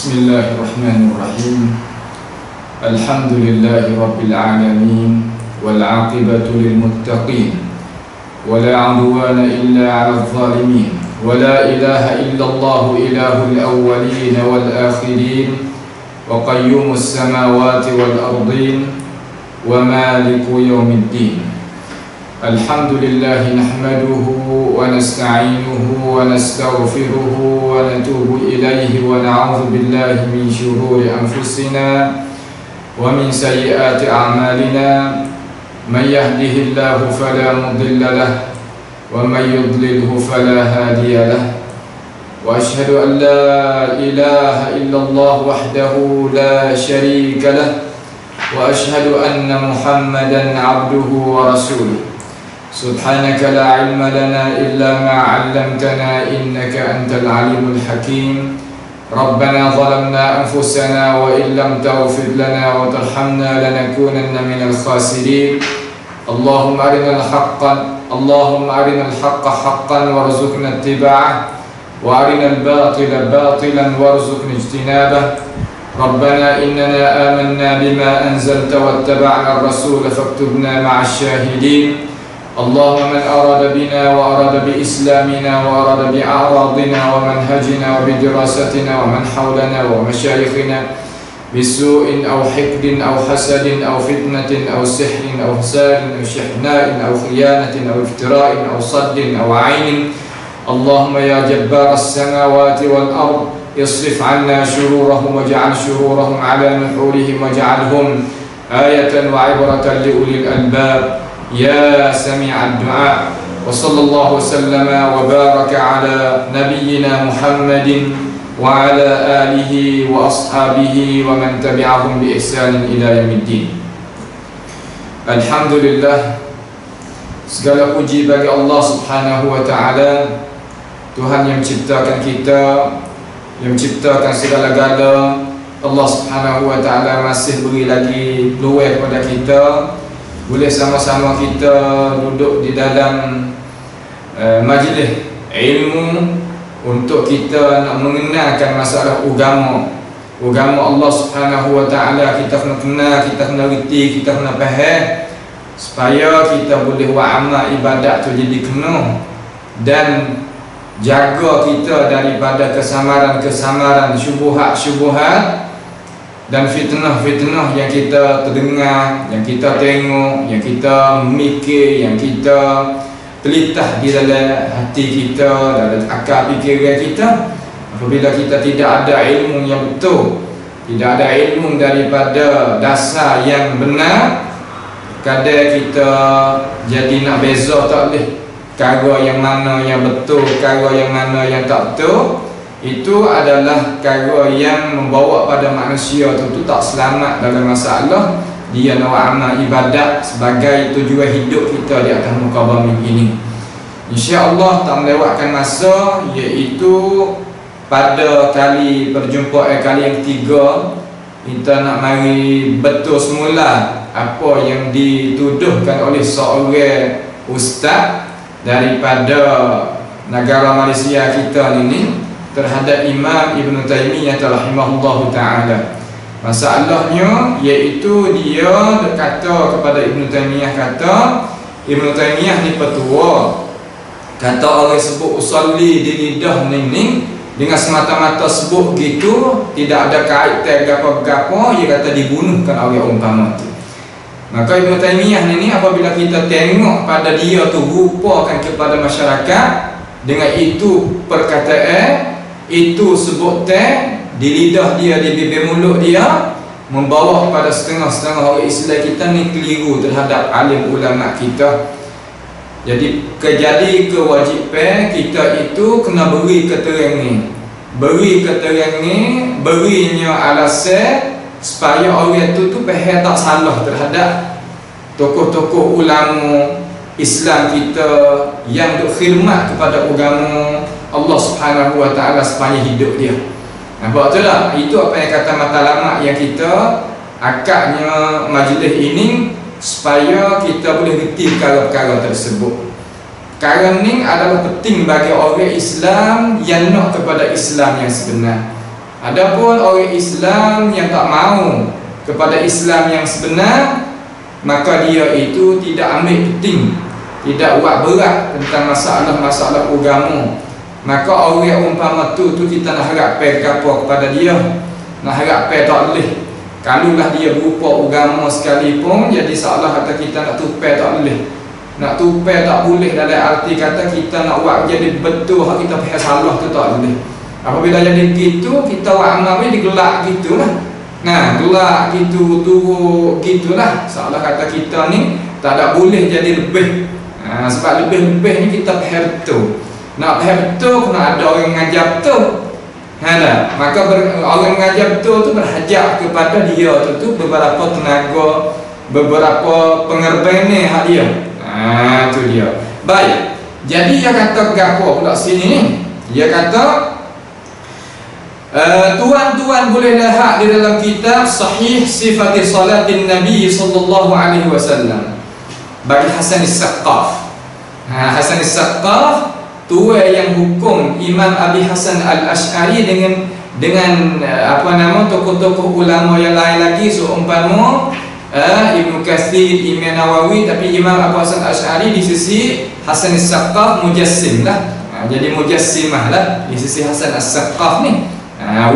Bismillahirrahmanirrahim. Alhamdulillahi rabbil alamin, wal aqibatu lil muttaqin, wa la 'udwana illa 'alal zalimin, wa la ilaha illallah ilahul awwalin wal akhirin, wa qayyumus samawati wal ardin, wa maliku yaumiddin. Alhamdulillahi nahmaduhu wa nasta'inuhu wa nastaghfiruhu wa natubu ilayhi wa na'udzu billahi min shururi anfusina wa min sayyiati a'malina. Man yahdihillahu fala mudilla lahu wa man yudlilhu fala hadiya lahu. Wa ashhadu an la ilaha illallah wahdahu la sharika lahu wa ashhadu anna Muhammadan 'abduhu wa rasuluh. Subhanaka la ilma lana illa ma 'allamtana innaka antal alimul hakim. Rabbana zalamna anfusana wa illam taghfir lana wa tarhamna lanakunanna minal khasirin. Allahumma arinal haqqa haqqan warzuqna ittiba'ah wa arinal batila batilan warzuqna ijtinabah. Rabbana innana amanna bima anzalta wattaba'na ar-rasula faktubna ma'asy syahidin. Allahumma man arada bina wa arada bi islamina wa arada bi a'radina wa manhajina wa bi dirasatina wa man hawlana wa masyayikhina bisu'in aw hikdin aw hasadin aw fitnatin aw sihrin aw hasadin aw shihna'in aw khiyanatin aw iftira'in aw saddin aw 'ainin. Allahumma ya jabbar as-samawati wal ard isrif 'anna shururahum waj'al shururahum 'ala nuhurihim waj'alhum ayatan wa 'ibratan li ulil albab. Ya sami'ad du'a. Wa sallallahu wasallama wa baraka ala nabiyyina Muhammadin wa ala alihi wa ashabihi wa man tabi'ahum bi ihsanin ila yaumiddin. Alhamdulillah, segala puji bagi Allah Subhanahu wa ta'ala, Tuhan yang menciptakan kita, yang menciptakan segala-gala. Allah Subhanahu wa ta'ala masih beri lagi peluang kepada kita, boleh sama-sama kita duduk di dalam majlis ilmu untuk kita nak mengenalkan masalah agama Allah Subhanahu wa ta'ala. Kita kena kenal, kita kena reti, kita kena faham supaya kita boleh buat amal ibadat tu jadi kena, dan jaga kita daripada kesamaran-kesamaran, syubhat dan fitnah-fitnah yang kita terdengar, yang kita tengok, yang kita mikir, yang kita telitah di dalam hati kita, dalam akal fikiran kita. Apabila kita tidak ada ilmu yang betul, tidak ada ilmu daripada dasar yang benar, kadang kita jadi nak beza tak boleh perkara yang mana yang betul, perkara yang mana yang tak betul. Itu adalah perkara yang membawa pada manusia tu tak selamat dalam masalah dia nak amal ibadat sebagai tujuan hidup kita di atas muka bumi ini. InsyaAllah tak melewatkan masa, iaitu pada kali perjumpaan kali yang ketiga, kita nak mari betul semula apa yang dituduhkan oleh seorang ustaz daripada negara Malaysia kita ini terhadap Imam Ibn Taymiyah rahimahullahu ta'ala. Masalahnya iaitu dia berkata kepada Ibn Taymiyah, kata Ibn Taymiyah ni petua, kata orang sebut usalli di lidah ni dengan semata-mata sebut gitu, tidak ada kaitan gapo-gapo, dia kata dibunuhkan orang umpama tu. Maka Ibn Taymiyah ni apabila kita tengok pada dia tu rupakan kepada masyarakat dengan itu perkataan, itu sebutan di lidah dia, di bibir mulut dia, membawa kepada setengah-setengah orang Islam kita ni keliru terhadap alim ulama kita. Jadi kewajipan kita itu kena beri keterangan, berinya alasan supaya orang tu faham tak salah terhadap tokoh-tokoh ulama Islam kita yang duk khidmat kepada agama Allah Subhanahu wa ta'ala sepanjang hidup dia. Nampak tu lah, itu apa yang kata matlamat yang kita akadnya majlis ini, supaya kita boleh reti perkara-perkara tersebut. Perkara ni adalah penting bagi orang Islam yang nak kepada Islam yang sebenar. Adapun orang Islam yang tak mau kepada Islam yang sebenar, maka dia itu tidak ambil penting, tidak buat berat tentang masalah-masalah agama. Maka orang umpama tu kita nak harap apa kepada dia, nak harap tak boleh. Kalulah dia berupa agama sekalipun, jadi seolah kata kita nak tupai tak boleh. Nak tupai tak boleh dalam arti kata kita nak buat jadi betul hak kita faham salah tu tak boleh. Apabila jadi gitu, kita buat amal ni digelak gitulah. Nah, gelak gitu, turut gitulah. Seolah kata kita ni tak ada boleh jadi lebih. Sebab lebih-lebih ni kita faham betul. Nak faham betul, kena ada orang ngajar betul. Maka orang mengajar betul tu berhajat kepada dia tu beberapa tenaga, beberapa pengertian hak dia. Tu dia. Baik. Jadi dia kata gapo pula sini ni? Dia kata tuan-tuan boleh lihat di dalam kitab Sahih Sifat Salatin Nabi sallallahu alaihi wasallam bagi Hasan As-Saqqaf. Hasan As-Saqqaf tua yang hukum Imam Abi Hasan Al-Ash'ari dengan apa nama tokoh-tokoh ulama yang lain lagi, seumpama Ibnu Katsir, Imam Nawawi, tapi Imam Abu Hasan Al-Ash'ari di sisi Hasan As-Saqqaf mujassim lah. Jadi mujassimah lah di sisi Hasan As-Saqqaf ni.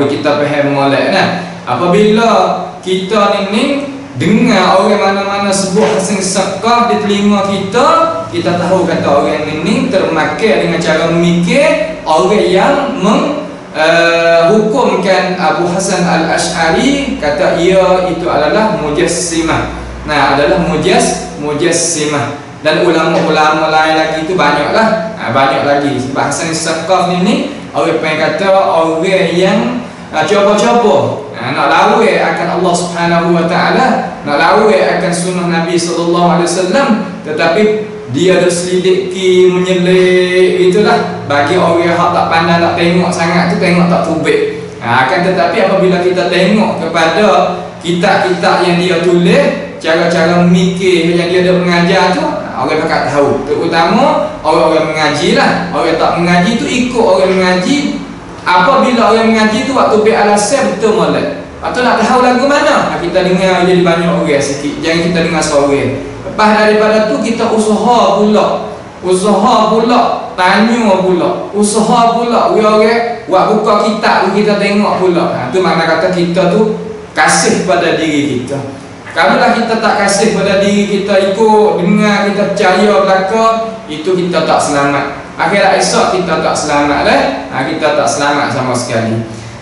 Kita faham molek nah. Apabila kita ni dengar orang mana-mana sebut Hasan As-Saqqaf di telinga kita tahu kata orang ini termakai dengan cara memikir orang yang menghukumkan Abu Hasan Al-Ash'ari kata ia itu adalah mujassimah. Nah, adalah mujassimah. Dan ulama-ulama lain lagi itu banyaklah. Banyak lagi. Sebab Hasan As-Saqqaf ni orang pengen kata orang yang cuba-cuba nak lawai akan Allah Subhanahu wa taala, nak lawai akan sunnah Nabi sallallahu alaihi wasallam, tetapi dia ada selidiki menyelik itulah. Bagi orang yang tak pandai nak tengok sangat tu, tengok tak tubik. Akan tetapi apabila kita tengok kepada kitab-kitab yang dia tulis, cara-cara memikir yang dia ada mengajar tu, orang bakal tahu. Terutama orang-orang mengaji lah. Orang tak mengaji tu ikut orang mengaji. Apabila orang mengaji tu waktu be alasan betul molek. Atau nak tahu lagu mana, kita dengar jadi banyak orang sikit. Jangan kita dengar seorang. Lepas daripada tu kita usaha pula, tanya pula, usaha pula. Orang buat buka kitab tu kita tengok pula. Tu makna kata kita tu kasih pada diri kita. Kalau kita tak kasih pada diri kita, ikut dengar kita percaya belaka, itu kita tak selamat. Akhirat esok kita tak selamat dah. Kita tak selamat sama sekali.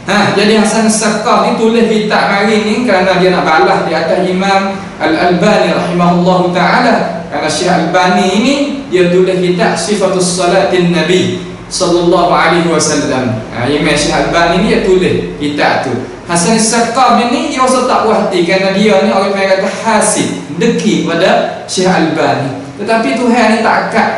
Jadi Hasan As-Saqqaf ni tulis kitab hari ni kerana dia nak balas di atas Imam Al-Albani rahimahullahu ta'ala. Kerana Syekh Al-Albani ini dia tulis kitab Sifatus Salatin Nabi sallallahu alaihi wasallam. Imam Syekh Al-Albani ni dia tulis kitab tu. Hasan As-Saqqaf ni dia rasa tak puas hati kerana dia ni orang yang kata hasid, deki pada Syekh Al-Albani. Tetapi Tuhan ni tak akad.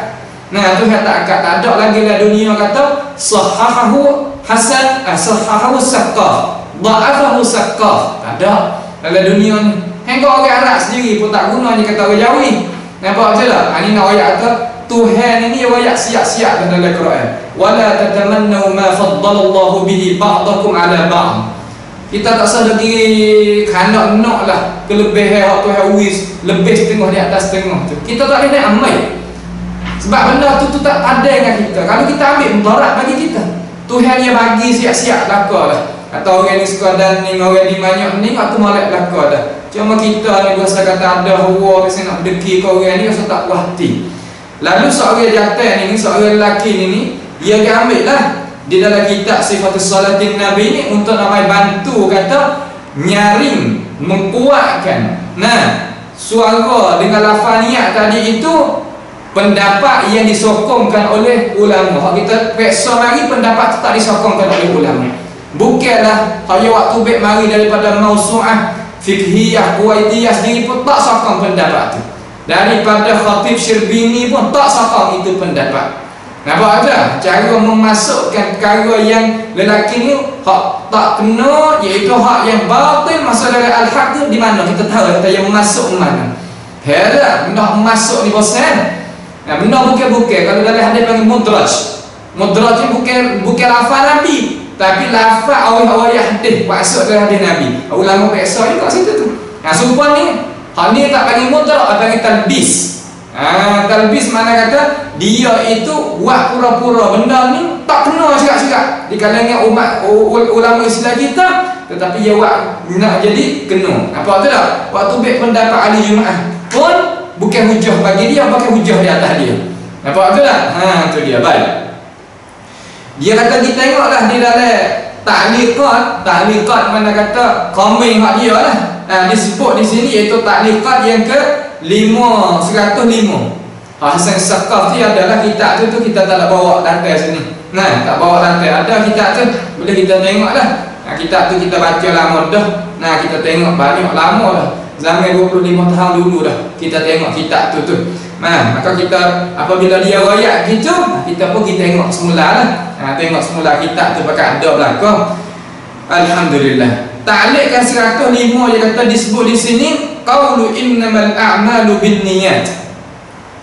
Tuhan tak akad, tak ada lagi lah dunia kata sahahahu Hasan, sahahahu Saqqaf, dha'afahu Saqqaf. Tak ada dalam dunia ni. Hingga orang Arab sendiri pun tak guna ni kata orang Jawi. Nampak je lah. Ini nak ayat kata Tuhan ini ayat siap-siap dalam Al-Quran. Wala tatamannu ma faddalallahu bihi ba'dakum ala ba'd. Kita tak usah lagi kanak-nak lah kelebihan hak Tuhan wis lebih setengah di atas setengah tu. Kita tak boleh nak ambil. Sebab benda tu tak ada dengan kita. Kalau kita ambil mudarat bagi kita, Tuhan yang bagi siap-siap belaka dah. Kata orang ni sekadar ni, orang ni banyak ni, waktu malak belaka dah. Cuma kita ni rasa kata ada hawa kasi nak berdeki ke orang ni, rasa tak puas hati. Lalu seorang jantan ni, seorang lelaki ni, dia akan ambil lah di dalam kitab Sifatus Salatin Nabi ni untuk nak bantu kata nyaring, mengkuatkan suara dengan lafaz niat tadi itu pendapat yang disokongkan oleh ulama. Hak kita peksa mari pendapat tak disokongkan oleh ulama. Bukanlah hanya waktu baik mari daripada mausu'ah fiqhiyah Kuwaitiyah sendiri pun tak sokong pendapat tu. Daripada Khatib Syirbini pun tak sokong itu pendapat. Nampak ada cara memasukkan perkara yang lelaki ni hak tak kena, iaitu hak yang batil masuk dalam al-haq tu di mana kita tahu kata yang masuk mana. Hera benda masuk ni bosan. Benda bukan-bukan. Kalau dalam hadis panggil mudraj. Mudraj ni bukan lafaz Nabi. tapi lafaz awal-awal hadis maksud dalam hadis Nabi. Ulama biasa juga situ tu. Nah, sumpah ni, hal ni tak panggil mutlak, panggil talbis. Talbis mana kata dia itu buat pura-pura benda ni tak kena cakap-cakap di kalangan umat ulama Islam kita, tetapi dia buat nak jadi kena. Apa tu dah? Waktu baik pendapat ahli Jumaat pun bukan hujah bagi dia, bukan hujah di atas dia. Apa tu dah? Tu dia. Baik. Dia kata kita tengoklah di dalam ta'liqat mana kata komen hak dia lah. Disebut di sini iaitu ta'liqat yang ke 105. Hasan Saqaf tu adalah kitab tu kita tak nak bawa rantai sini. Nah, tak bawa rantai. Ada kitab tu boleh kita tengoklah. Kitab tu kita baca lama dah. Nah, kita tengok banyak lama dah. Zaman 25 tahun dulu dah kita tengok kitab tu. Nah, maka kita apabila dia royak gitu, kita pun kita tengok semula lah. Tengok semula kitab tu pakai ada belakang. Alhamdulillah. Ta'liq kan 105 dia kata disebut di sini qaulu innamal a'malu binniyat.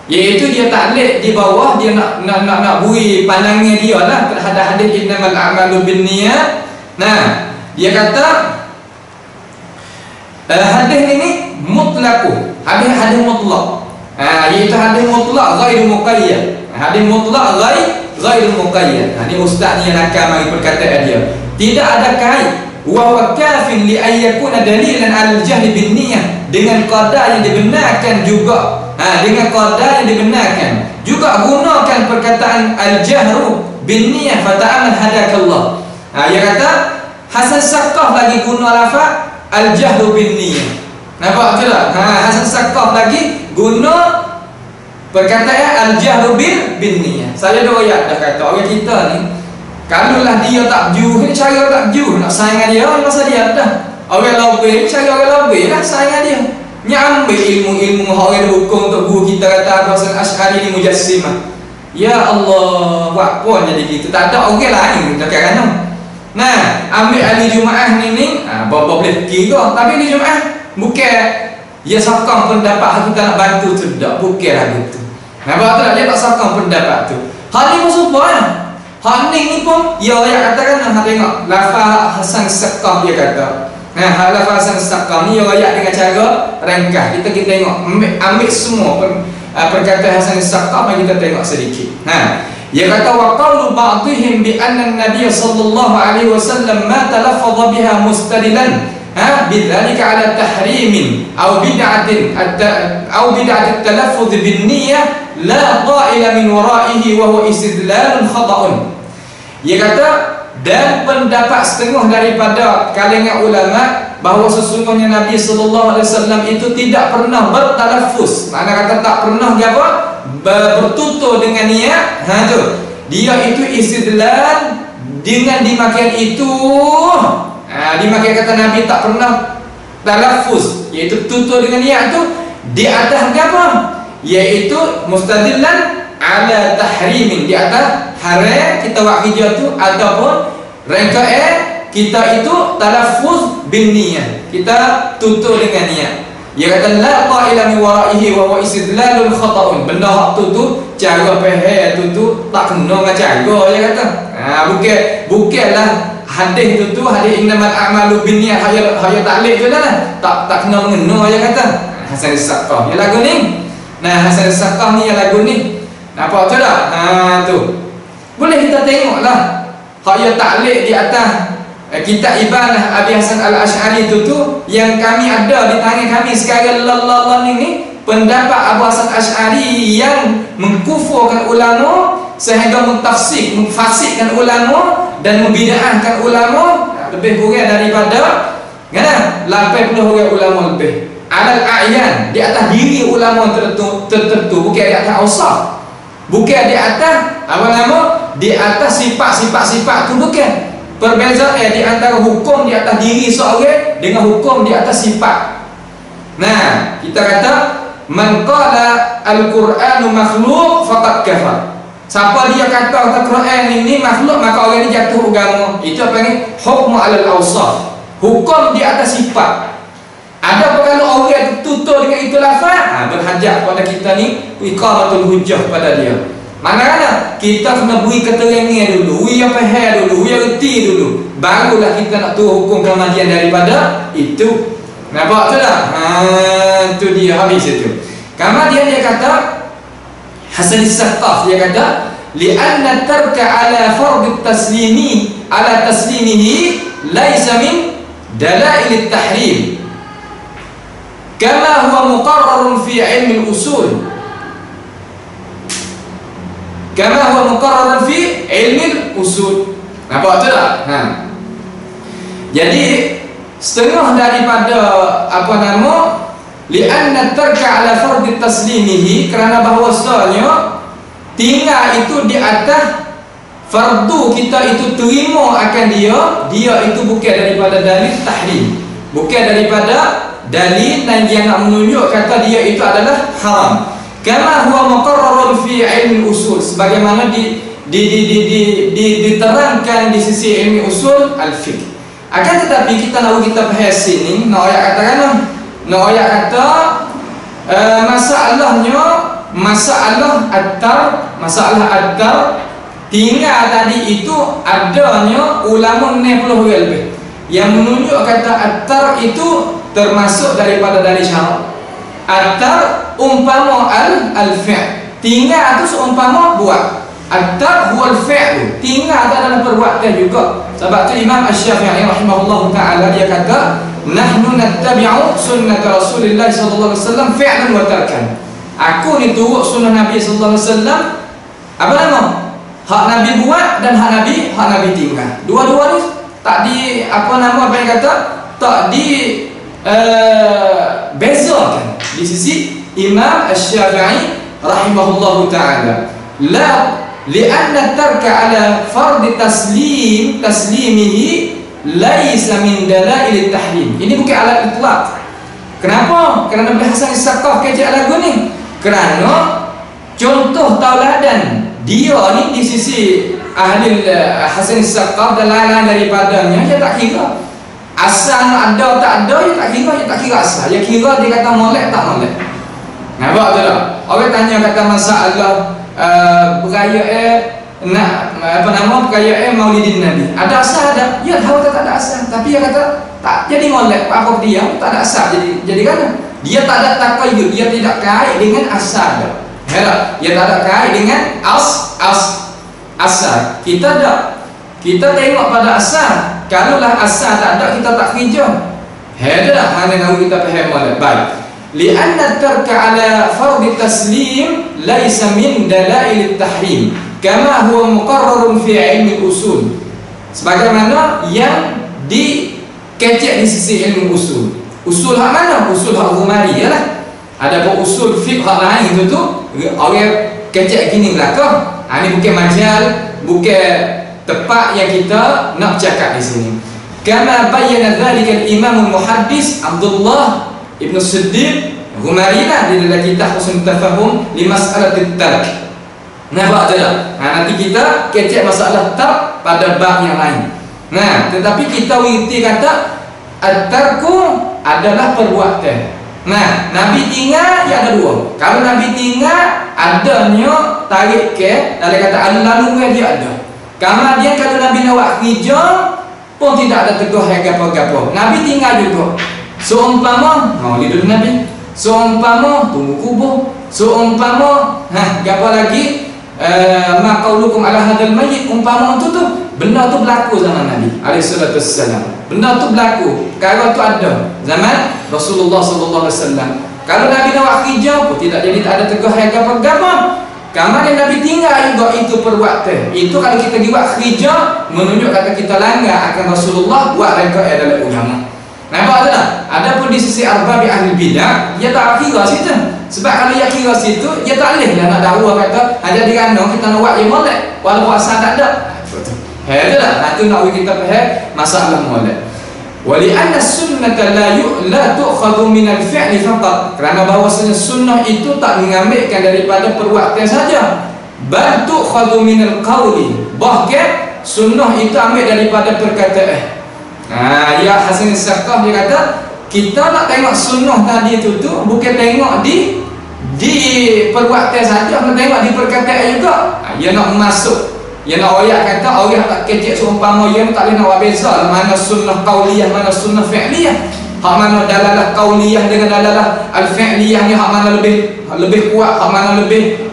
Iaitu dia ta'liq di bawah dia nak beri pandangan dia lah terhadap hadis innamal a'malu binniyat. Nah, dia kata hadis ini mutlaqu. Hadis mutlaq. Iaitu hadis mutlaq ghairu muqayyad. Hadis mutlaq ghairu muqayyad. Ini ustaz ni yang akan mari perkataan dia. Tidak ada kait wa huwa kafin li an yakuna dalilan al-jahl bin niyyah, dengan qada yang dibenarkan juga. Dengan qada yang dibenarkan juga gunakan perkataan al-jahru bin niyyah fata'amal hadakallah. Dia kata Hasan Saqaf lagi guna lafaz al-jahru bin niyyah. Nampak tu tak? Hasan Saqaf lagi guna perkataan al-jahru bin niyyah. Saya dah royak dah kata orang kita ni kalaulah dia tak juh, ni cara tak juh nak sayang dia, masa dia dah. Orang lebih, cara orang lebih lah sayang dia. Ni ambil ilmu-ilmu orang hukum untuk guru kita kata Hasan Asy'ari ni mujassimah. Ya Allah, buat pun jadi kita tak ada orang lain dekat kanan. Nah, ambil ahli Jumaah ni apa boleh kira, tapi ahli Jumaah bukan dia sokong pendapat kita nak bantu tu, tak, bukanlah gitu. Nampak tak, dia tak sokong pendapat tu. Hal ni pun supaya hal ni pun ya katakan tengok lafaz Hasan Saqaf dia kata. Lafaz Hasan Saqaf ni dia dengan cara ringkas. Kita tengok ambil semua perkataan Hasan Saqaf, mari kita tengok sedikit. Dia kata wa qawlu ba'dihim bi anna an-nabiy sallallahu alaihi wasallam ma talaffadha biha mustadilan bidzalika ala tahrimin aw bid'atin at-talaffuz bin niyyah la qa'ila min wara'ihi wa huwa istidlalun khata'un. Dia kata dan pendapat setengah daripada kalangan ulama bahawa sesungguhnya Nabi sallallahu alaihi wasallam itu tidak pernah bertalaffuz, makna kata tak pernah dia apa bertutur dengan niat. Dia itu istidlal dengan dimakan itu. Dimakan kata Nabi tak pernah talaffuz, iaitu tutur dengan niat tu di atas apa? Iaitu mustadillan ala tahrimin, di atas haram kita buat kerja tu ataupun rangkaian kita itu talaffuz bin niyyah, kita tutur dengan niat. Dia kata la qa'ila min wara'ihi wa huwa istidlalun khata'un. Benda hak tu cara faham tu tak kena dengan cara dia kata. Bukanlah hadis tu hadis innamal a'malu binniyat haya ta'liq tu dah. Tak kena mengena dia kata. Hasan Saqaf dia lagu ni. Hasan Saqaf ni yang lagu ni. Nampak tu tak? Tu. Boleh kita tengoklah haya ta'liq di atas kitab Ibanah Abi Hasan Al-Asy'ari tu yang kami ada di tangan kami sekarang ni pendapat Abu Hasan Asy'ari yang mengkufurkan ulama sehingga mentafsir, memfasikkan ulama dan membid'ahkan ulama lebih kurang daripada 80 orang ulama lebih. Alal a'yan, di atas diri ulama tertentu, bukan di atas ausaf. Bukan di atas di atas sifat-sifat tu, bukan. Perbezaan di antara hukum di atas diri seorang dengan hukum di atas sifat. Kita kata man qala al-Qur'anu makhluq faqad kafar. Siapa dia kata Al-Quran ini makhluk, maka orang ini jatuh agama. Itu apa ni? Hukmu alal awsaf, hukum di atas sifat. Ada kalau orang tutur dengan itu lafaz, berhajat pada kita ni iqamatul hujjah pada dia. Mana kita kena beri keterangan dulu, we faham dulu, we reti dulu, barulah kita nak turun hukum kematian daripada itu. Nampak tu tak? Tu dia habis itu. Kemudian dia kata Hasan As-Saqqaf dia kata li'anna tarka ala fard at-taslimi ala taslimihi laysa min dalail at-tahrim kama huwa muqarrar fi ilm al-usul kama huwa muqarrar fi ilm al-usul. Nampak tu tak? Jadi setengah daripada apa nama li'anna tarka ala fard taslimihi, kerana bahawasanya tinggal itu di atas fardu kita itu terima akan dia itu bukan daripada dalil tahrim, bukan daripada dalil yang nak menunjuk kata dia itu adalah haram. Kama huwa muqarrarun fi ilmi usul, sebagaimana diterangkan di sisi ilmi usul al-fiqh. Akan tetapi kita nak kita bahas sini, nak ayat katakan nak kata masalah at-tar tinggal tadi itu adanya ulama 60 lebih yang menunjuk kata at-tar itu termasuk daripada dalil syarak. At-tar umpama al-fi'l, tinggal itu seumpama buat. At-tar huwa al-fi'l, tinggal adalah perbuatan juga. Sebab tu Imam Asy-Syafi'i rahimahullah taala dia kata nahnu nattabi'u sunnat Rasulillah sallallahu alaihi wasallam fi'lan wa tarkan. Aku ni turut sunnah Nabi sallallahu alaihi wasallam apa nama? Hak Nabi buat dan hak Nabi tinggal. Dua-dua ni tak di apa nama apa yang kata tak di bezakan di sisi Imam Asy-Syafi'i rahimahullahu taala. La li'anna tarka ala fard taslimihi laisa min dalail tahrim. Ini bukan alat itlaq. Kenapa? Kerana Nabi Hasan As-Saqqaf kecek lagu ni. Kerana contoh tauladan dia ni di sisi ahli Hasan As-Saqqaf dan lain-lain daripadanya dia tak kira. Asal ada tak ada dia tak kira asal. Dia kira dia kata molek tak molek. Nampak tu tak? Orang tanya kata masalah beraya nak apa nama perkayaan Maulidin Nabi. Ada asal ada? Ya tahu tak ada asal. Tapi dia kata tak jadi molek apa dia tak ada asal. Jadi kan dia tak ada taqayyud, dia tidak kait dengan asal dah. Ya, dia tak ada kait dengan asal. Kita dah kita tengok pada asal. Kalaulah asal tak ada kita tak kerja. Dah mana tahu kita faham molek. Baik. Li'anna tarka ala fard taslim laysa min dalail at-tahrim kama huwa muqarrarun fi ilmi usul, sebagaimana yang dikecek di sisi ilmu usul. Usul hak mana? Usul hak Ghumari lah. Ada pun usul fiqh hak lain itu orang kecek gini belakang. Ini bukan majal, bukan tempat yang kita nak cakap di sini. Kama bayyana dzalika al-Imam al-Muhaddis Abdullah Ibn Siddiq Ghumari lah di dalam kitab Husnul Tafahum li mas'alatit tark. Nampak tak? Nanti kita kecek masalah tark pada bab yang lain. Tetapi kita wirti kata at-tarku adalah perbuatan. Nabi tinggal ya ada dua. Kalau Nabi tinggal adanya tarik ke dalam kata al-lalu dia ada. Kemudian kalau Nabi nak buat kerja pun tidak ada teguh apa-apa. Nabi tinggal juga. Seumpama Maulidul Nabi, seumpama tunggu kubur, seumpama apa lagi ma qaulukum ala hadzal mayyit, umpama tu benda tu berlaku zaman Nabi alaihi salatu wassalam. Benda tu berlaku, kalau tu ada zaman Rasulullah sallallahu alaihi wasallam. Kalau Nabi nak buat kerja pun tidak jadi tak ada teguh apa-apa. Kemudian Nabi tinggal juga itu perbuatan. Itu kalau kita buat kerja menunjuk kata kita langgar akan Rasulullah buat mereka adalah ulama. Nampak tak? Adapun di sisi arbabi ahli bidah, dia tak kira situ. Sebab kalau dia kira situ, dia tak boleh lah nak dakwa kata jadi kerana kita nak buat dia molek walaupun asal tak ada. Betul tak? Itu nak kita faham masalah molek. Wa li anna sunnata la tu'khadhu min al-fi'li faqat. Kerana bahawasanya sunnah itu tak mengambilkan daripada perbuatan saja. Bal tu'khadhu min al-qawli. Bahkan sunnah itu ambil daripada perkataan. Ya Hasan As-Saqqaf dia kata kita nak tengok sunnah tadi itu bukan tengok di perbuatan saja, kena tengok di perkataan juga. Ia nak masuk, ia nak ayat kata orang tak kecek seumpama ia tak boleh nak buat beza lah, mana sunnah qauliyah, mana sunnah fi'liyah. Hak mana dalalah qauliyah dengan dalalah al-fi'liyah ni hak mana lebih kuat, hak mana lebih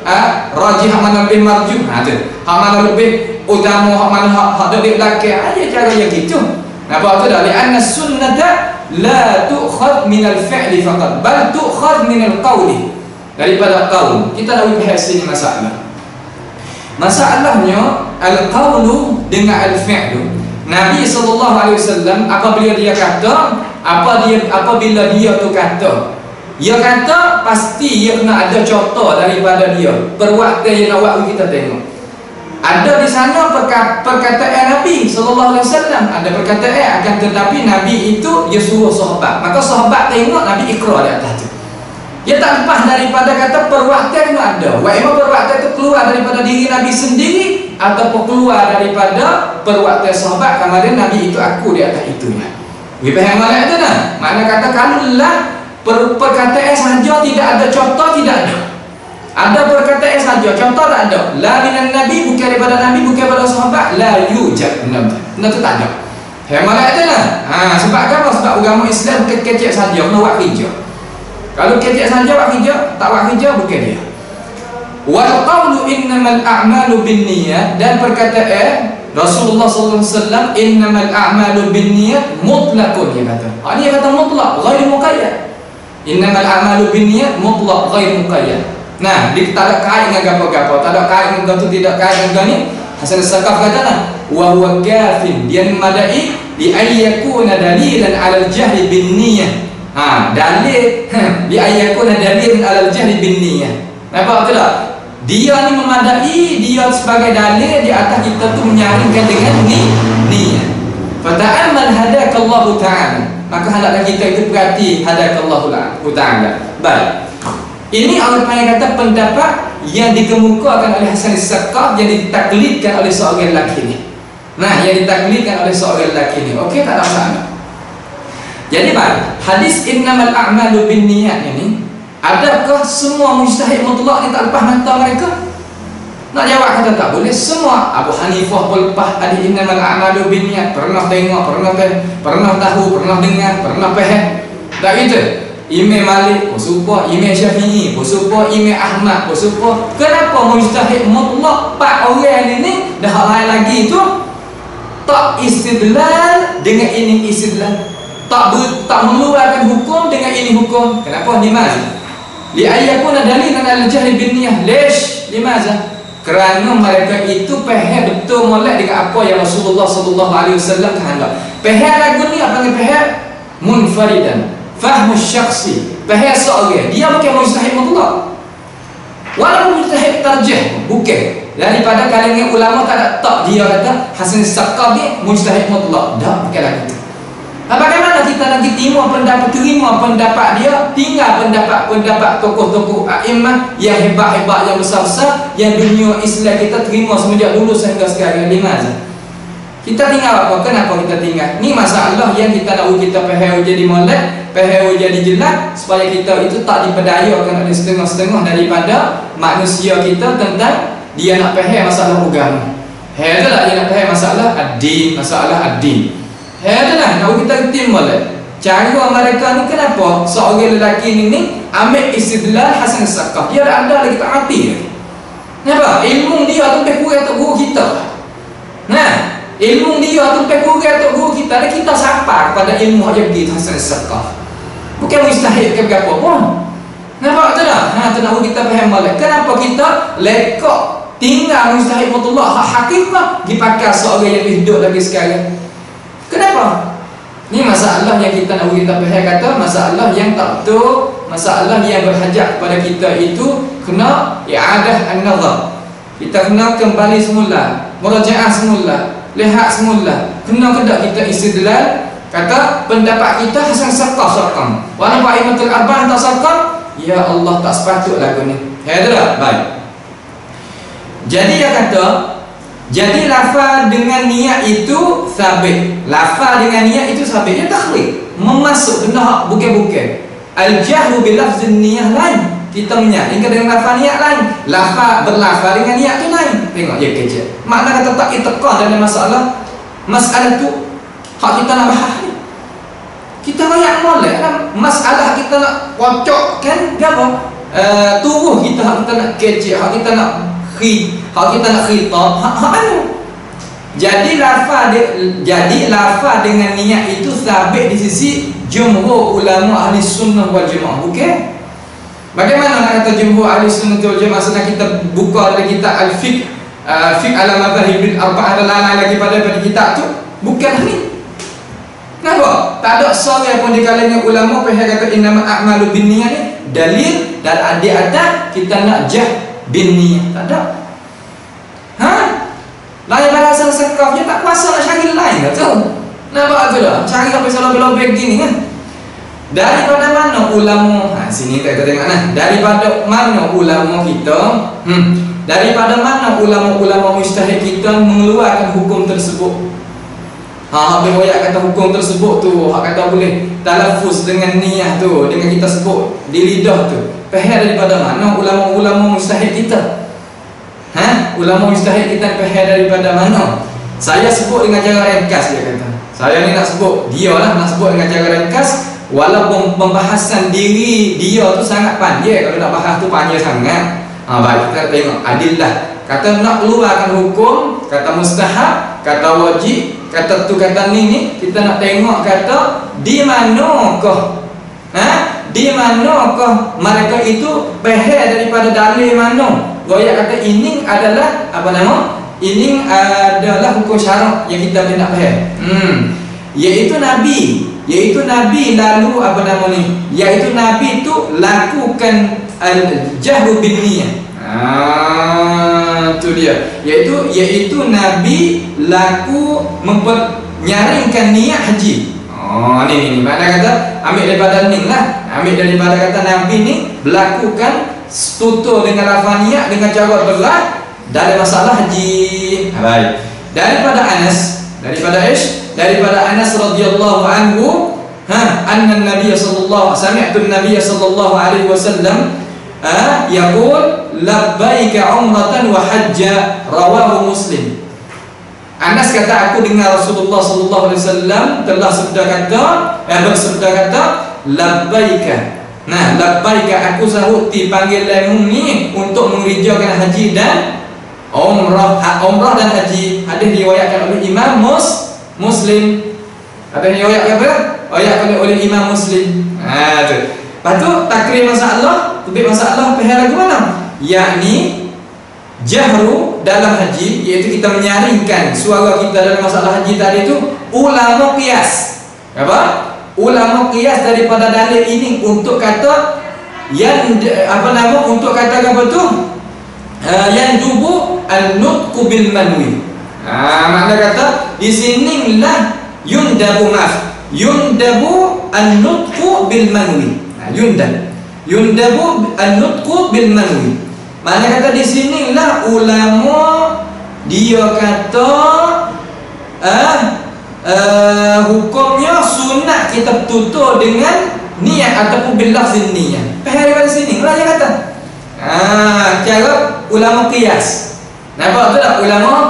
rajih, hak mana lebih marjuh. Tu. Hak mana lebih utama, hak mana hak dari belakang. Ada cara yang gitu. Nampak tu dah? Li'anna sunnata la tu'khadh min al-fi'li faqat, bal tu'khadh min al-qawli. Daripada qaul. Kita nak bahas sini masalah. Masalahnya al-qawlu dengan al-fi'lu. Nabi SAW apabila dia kata, apabila dia tu kata, dia kata pasti dia kena ada contoh daripada dia. Perbuatan yang nak buat kita tengok. Ada di sana perkataan Nabi SAW, ada perkataan, akan tetapi Nabi itu dia suruh sahabat. Maka sahabat tengok Nabi ikrar di atas tu. Dia tak lepas daripada kata perbuatan itu ada. Wa'imah perbuatan itu keluar daripada diri Nabi sendiri ataupun keluar daripada perbuatan sahabat. Kemarin Nabi itu aku di atas itunya. Kita faham mana itu dah? Makna kata kalulah perkataan saja tidak ada contoh, tidak ada. Ada perkataan saja, contoh tak ada. La minan Nabi, bukan daripada Nabi, bukan daripada sahabat. La yujad. Benda tu tak ada. Faham mana itu dah? Sebab apa? Sebab agama Islam bukan kecek saja, kena buat kerja. Kalau kecek saja buat kerja, tak buat kerja bukan dia. Wal qawlu innamal a'malu binniyat, dan perkataan Rasulullah SAW innamal a'malu binniyat mutlaqun, dia kata. Dia kata mutlaq, ghair muqayyad. Innamal a'malu binniyat mutlaq, ghair muqayyad. Nah, dia tak ada kait dengan gapo-gapo, tak ada kait dengan tu, tidak kait dengan ni. Hasan As-Saqaf kata nah, wa huwa kafin, dia memadai li ayyakuna dalilan 'ala al-jahli binniyah. Dalil bi ayyakuna dalilan 'ala al-jahli binniyah. Nampak tak? Dia ni memadai, dia sebagai dalil di atas kita tu menyaringkan dengan niat. Fata'ammal hadakallahu ta'ala. Maka hendaklah kita itu perhati hadakallahu ta'ala. Baik. Ini orang yang kata pendapat yang dikemukakan oleh Hasan As-Saqaf, yang ditaklidkan oleh seorang lelaki ni. Nah, yang ditaklidkan oleh seorang lelaki ni. Okey, tak ada masalah. Jadi baik, hadis innamal a'malu binniyat ini, adakah semua mujtahid mutlak ni tak lepas mata mereka? Nak jawab kata tak boleh. Semua Abu Hanifah pun lepas hadis innamal a'malu binniyat, pernah tengok, pernah tahu, pernah dengar, pernah faham. Tak gitu. Imam Malik pun serupa, Imam Syafi'i pun serupa, Imam Ahmad pun serupa. Kenapa mujtahid mutlak 4 orang ini dah lain lagi itu tak istidlal dengan ini istidlal, tak mengeluarkan hukum dengan ini hukum? Kenapa? Limaza? Li ayyakuna dalilan 'ala al-jahli binniyah. Lish? Limaza? Kerana mereka itu faham betul molek dengan apa yang Rasulullah SAW kehendak. Faham lagu ni apa yang faham? Munfaridan, fahmu syakhsi, faham seorang. Dia bukan mujtahid mutlak. Walaupun mujtahid tarjih, bukan. Daripada kalangan ulama tak dia kata Hasan As-Saqaf ni mujtahid mutlak. Dah, bukan lagi tu. Bagaimana kita nak terima pendapat dia, tinggal pendapat tokoh-tokoh a'imah yang hebat-hebat, yang besar-besar, yang dunia Islam kita terima semenjak dulu sehingga sekarang. Limaza? Kita tinggal apa? Kenapa kita tinggal? Ni masalah yang kita nak kita faham jadi molek, faham jadi jelas, supaya kita itu tak diperdayakan oleh setengah-setengah daripada manusia kita tentang dia nak faham masalah agama. Adalah dia nak faham masalah ad-din, Adalah nak kita timbul cara mereka ni. Kenapa seorang lelaki ni ambil istidlal Hasan As-Saqaf? Dia ada lagi tak mati lagi. Kenapa? Ilmu dia tu lebih kurang untuk guru kita. Nah, ilmu dia tu lebih kurang untuk guru kita. Dan kita sapa kepada ilmu yang begitu Hasan As-Saqaf. Bukan mustahil ke berapa pun. Nampak tak dah? Tu nak kita faham balik. Kenapa kita lekak tinggal mustahil mutlak hakikah dipakai seorang yang hidup lagi sekarang? Kenapa? Ini masalah yang kita nak kita faham, kata masalah yang tak betul, masalah yang berhajat kepada kita itu kena i'adah an-nazar. Kita kena kembali semula, murajaah semula, lihat semula. Kena kedak kita istidlal, kata pendapat kita Hasan As-Saqaf saqam. Walaupun Aimatul Arba'ah tak saqam, ya Allah tak sepatut lagu ni. Adalah baik. Jadi dia kata, jadi lafaz dengan niat itu sabit. Lafaz dengan niat itu sabit. Dia takhlid, memasuk benda bukan-bukan. Al-jahru bil lafzin niyah lain. kita menyaringkan dengan lafaz niat lain. Lafaz berlafaz dengan niat tu lain. Tengok dia kerja. Makna kata tak iteqan dalam masalah tu hak kita nak bahas ni. Kita banyak molek dalam masalah kita nak pocokkan apa? Tubuh kita hak kita nak kerja, hak kita nak khitab, hak anu. Jadi lafaz dengan niat itu sabit di sisi jumhur ulama ahli sunnah wal jamaah. Bukan? Bagaimana nak kata jumhur ahli sunnah wal jamaah? Sedang kita buka dari kitab al-fiqh, fiqh ala madhahibil arba'ah dan lain-lain lagi pada kitab tu. Bukan ni. Kenapa? Tak ada seorang pun di kalangan ulama pihak kata innamal a'malu binniyat ni dalil dan ada kita nak jah binniyat. Tak ada. Lain bahasa sekaf dia tak kuasa nak cari lain tak tahu. Nampak tu dah. Cari sampai selobek-lobek gini kan. Daripada mana ulama? Sini kita tengok nah. Daripada mana ulama kita? Daripada mana ulama-ulama mujtahid kita mengeluarkan hukum tersebut? Hak riwayat kata hukum tersebut tu, hak kata boleh talaffuz dengan niat tu, dengan kita sebut di lidah tu. Faham daripada mana ulama-ulama mujtahid kita? Ulama mujtahid kita faham daripada mana? Saya sebut dengan cara ringkas, dia kata. Saya ni nak sebut, dia lah nak sebut dengan cara ringkas. Walaupun pembahasan diri dia tu sangat panjang, kalau nak bahas tu panjang sangat. Baik, kita tengok adillah. Kata nak keluarkan hukum, kata mustahab, kata wajib, kata tu kata ni kita nak tengok kata di manakah di manakah mereka itu faham daripada dalil mana. Goyak kata ini adalah apa nama? Ini adalah hukum syarak yang kita boleh nak faham. Iaitu Nabi lalu apa nama ni? Iaitu Nabi tu lakukan al-jahru bin niyah. Tu dia. Iaitu Nabi laku nyaringkan niat haji. Ni makna kata ambil daripada ni lah. Ambil daripada kata Nabi ni melakukan tutur dengan lafaz niat dengan cara berat dalam masalah haji. Baik. Daripada Anas radhiyallahu anhu, anna Nabiy sallallahu sami'tu Nabiy sallallahu alaihi wasallam yaqul labbaika umratan wa hajja, rawahu Muslim. Anas kata aku dengar Rasulullah sallallahu alaihi wasallam telah bersabda kata labbaika. Nah, labbaika aku sahuti panggilanmu ni untuk mengerjakan haji dan umrah dan haji. Hadis diriwayatkan oleh Imam Muslim. Ada riwayat apa? Oleh Imam Muslim. Tu. Lepas tu takrir masalah, tubik masalah pihak lagu mana? Yakni jahru dalam haji, iaitu kita menyaringkan suara kita dalam masalah haji tadi itu ulama qiyas. Apa? Ulama qiyas daripada dalil ini untuk kata yang untuk kata apa tu? Yang jubu an-nutqu bil manwi. Makna kata di sinilah yundabu an-nutqu bil manwi. Yundabu an-nutqu bil manwi. Makna kata di sinilah ulama dia kata hukumnya sunat kita tutur dengan niat ataupun bil lafzin niat. Faham dari sini lah dia kata. Cara ulama qiyas. Nampak tu tak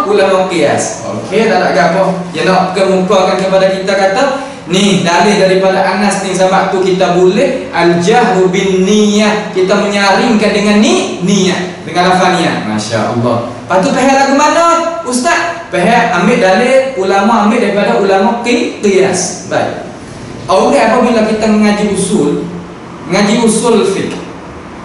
ulama qiyas. Okey, tak ada apa. Dia nak kemukakan kepada kita kata ni dalil daripada Anas ni sebab tu kita boleh al-jahru bin niyah, kita menyaringkan dengan niat, dengan lafaz niat. Masya-Allah. Lepas tu faham lagu mana? Ustaz, faham ambil dalil ulama, ambil daripada ulama qiyas. Baik. Orang apabila kita mengaji usul fiqh,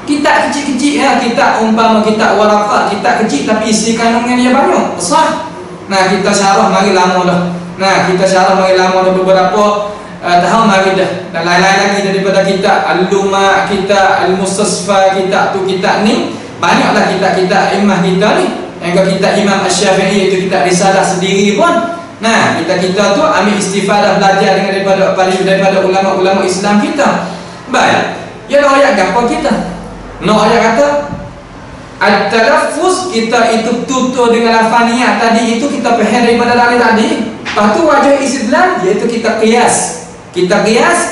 kitab kecil-kecil kitab umpama kitab waraqat, kitab kecil tapi isi kandungan dia banyak, besar. Nah, kita syarah mari lama dah. Beberapa tahun mari dah. Dan lain-lain lagi daripada kitab al-luma, kitab al-mustasfa, kitab ni banyaklah kitab-kitab imam kita ni. Yang kitab Imam Asy-Syafi'i itu kitab risalah sendiri pun. Nah, kita tu ambil istifadah belajar daripada ulama-ulama Islam kita. Baik. Ya nak ayat apa kita? Nak ayat kata at-talaffuz kita itu tutur dengan lafaz niat tadi itu kita faham daripada dalil tadi. Lepas tu wajah istidlal iaitu kita qiyas.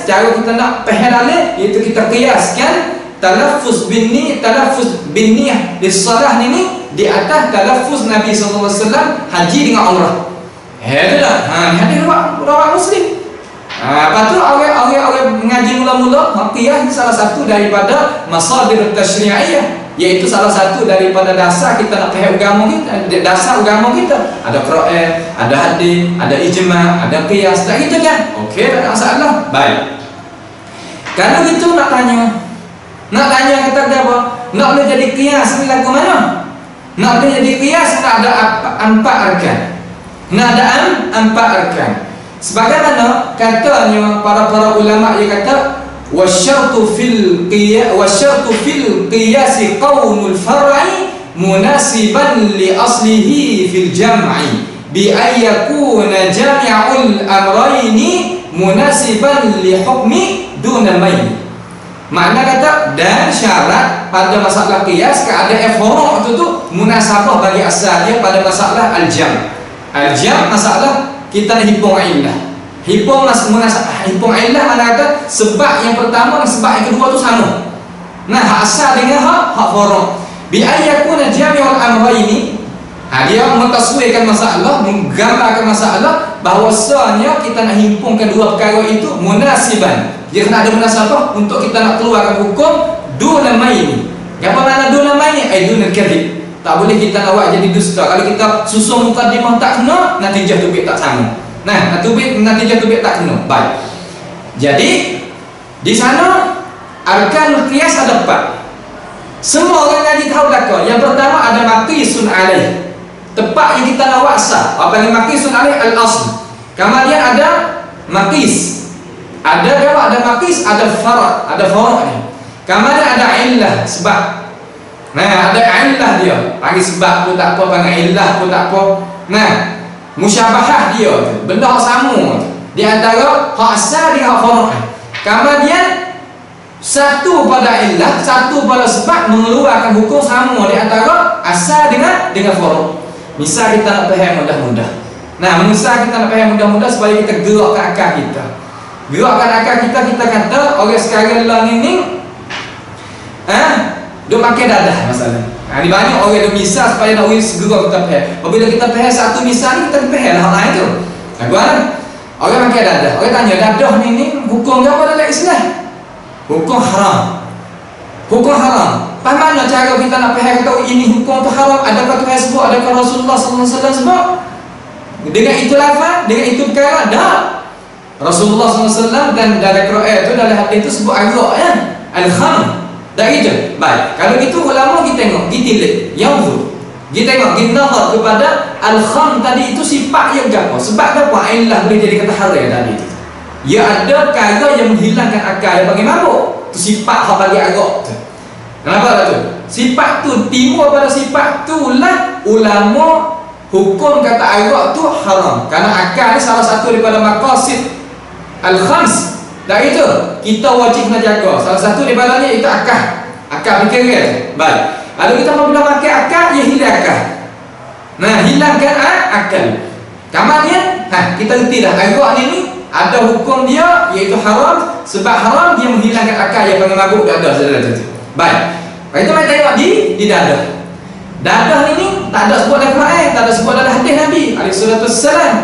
Cara kita nak faham dalil iaitu kita qiyaskan talaffuz bin niyah lis-salah ni di atas talaffuz Nabi sallallahu alaihi wasallam haji dengan umrah. Itu dah. Hadis riwayat Muslim. Lepas tu orang mengaji mula-mula, qiyas salah satu daripada masadir tasyri'iyah, iaitu salah satu daripada dasar kita nak faham agama kita, dasar agama kita. Ada Quran, ada hadis, ada ijma', ada qiyas, tak gitu kan? Okey, tak ada masalah. Baik. Kalau gitu nak tanya kita apa? Nak boleh jadi qiyas ni lagu mana? Nak boleh jadi qiyas nak ada empat arkan. Nak ada empat arkan. Sebagaimana katanya para ulama yang kata wasyartu fil qiyas qaunul far'i munasiban li aslihi fil jam'i bi ay yakuna jami'ul amrayni munasiban li hukmi duna main. Makna kata dan syarat pada masalah qiyas ada furu' itu munasabah bagi asal dia pada masalah al-jam'. Al-jam' masalah kita nak himpun illah. Himpun illah mana kata sebab yang pertama dan sebab yang kedua tu sama. Nah, hak asal dengan hak furu'. Bi ayyakuna jami'ul amrayni. Dia mentaswirkan masalah, menggambarkan masalah bahwasanya kita nak himpunkan dua perkara itu munasiban. Dia kena ada munasabah untuk kita nak keluarkan hukum duna main. Apa makna duna main? Duna kadhib. Tak boleh kita nak buat jadi dusta. Kalau kita susun mukadimah tak kena, natijah tubik tak sama. Nah, natijah tubik tak kena. Baik. Jadi di sana arkanul qiyas ada 4. Semua orang ngaji tahu belaka. Yang pertama ada maqisun alaih. Tepat yang kita nak waksa. Apa yang maqisun alaih al-asl. Kemudian ada maqis. Ada maqis, ada farad, ada farad ni. Kemudian ada illah, sebab. Nah, ada illah dia. Panggil sebab pun tak apa, panggil illah pun tak apa. Nah, musyabahah dia tu, benda sama tu. Di antara hak asal dengan hak farad. Kemudian satu pada illah, satu pada sebab mengeluarkan hukum sama di antara asal dengan farad. Misal kita nak faham mudah-mudah. Nah, misal kita nak faham mudah-mudah supaya kita gerakkan akal kita. Gerakkan akal kita kata orang sekarang lah ni duk makan dadah masalah. Ni banyak orang duk misal supaya nak segera kita faham. Apabila kita faham satu misal ni, kita faham lah hal lain tu. Orang makan dadah. Orang tanya dadah ni hukum apa dalam Islam? Hukum haram. Hukum haram. Bagaimana cara kita nak faham kata ini hukum tu haram? Adakah Tuhan sebut? Adakah Rasulullah SAW sebut? Dengan itu lafaz, dengan itu perkara, dah. Rasulullah SAW dan dalam Quran itu, dalam hadis itu sebut agak ya, al-kham. Dah gitu. Baik. Kalau gitu ulama kita tengok, kita lihat, yang tu. Kita tengok, kita nazar kepada al-kham tadi itu sifat yang apa? Sebab apa? Illah boleh jadi kata haram tadi itu. Ya ada perkara yang menghilangkan akal yang bagi mabuk. Itu sifat hak bagi agak tu. Kenapa lah tu? Sifat tu timbul pada sifat tu lah ulama hukum kata agak tu haram. Karena akal ni salah satu daripada maqasid al-khams. Dah itu kita wajib nak jaga. Salah satu daripadanya itu akal. Akal fikiran. Baik. Lalu kita apabila pakai akal, dia hilang akal. Nah, hilangkan akal. Kemudian kita reti dah agak ni ada hukum dia iaitu haram. Sebab haram dia menghilangkan akal yang panggil mabuk dadah saudara tu. Baik. Kita mai tengok di dadah. Dadah ni tak ada sebut dalam Quran, tak ada sebut dalam hadis Nabi alaihi salatu wassalam.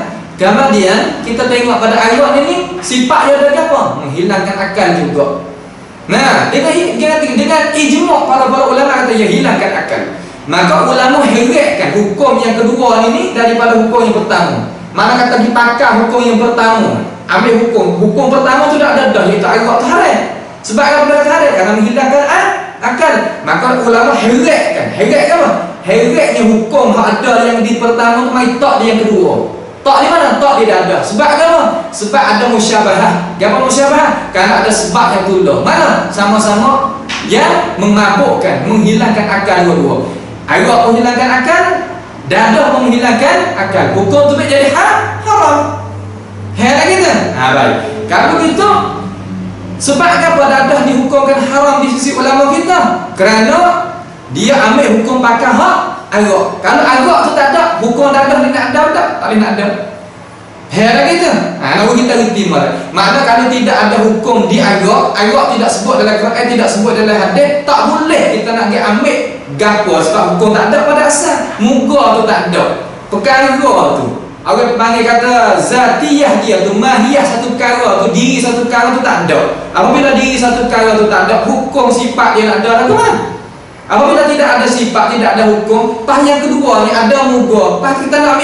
Kemudian kita tengok pada ayat ni sifat dia ada apa? Menghilangkan akal juga. Nah, dengan ijma' para ulama kata dia hilangkan akal. Maka ulama heratkan hukum yang kedua ini daripada hukum yang pertama. Mana kata dipakai hukum yang pertama, ambil hukum pertama tu dah ada dah iaitu agak haram. Sebab apa benda haram? Karena menghilangkan akal. Maka ulama heratkan apa? Heratnya hukum hak ada yang di pertama tu mai tak di yang kedua. Tak di mana? Tak di dada. Sebab apa? Sebab ada musyabahah. Apa musyabahah? Karena ada sebab yang tolong. Mana? Sama-sama yang memabukkan, menghilangkan akal dua-dua. Agak menghilangkan akal, dada menghilangkan akal. Hukum tu jadi haram. Heran kita? Baik. Kalau begitu, sebab apa dada dihukumkan haram di sisi ulama kita? Kerana dia ambil hukum pakai hak agak. Kalau agak tu tak ada, hukum dadah ni nak ada tak? Tak boleh nak ada. Heran kita. Nak kita reti makna kalau tidak ada hukum di ayat tidak sebut dalam Quran, tidak sebut dalam hadis, tak boleh kita nak ambil gapo sebab hukum tak ada pada asal. Muka tu tak ada. Perkara tu. Orang panggil kata zatiyah dia tu, mahiyah satu perkara tu, diri satu perkara tu tak ada. Apabila diri satu perkara tu tak ada, hukum sifat dia nak ada lagu mana? Apabila tidak ada sifat, tidak ada hukum, pas yang kedua ni ada muka, pas kita nak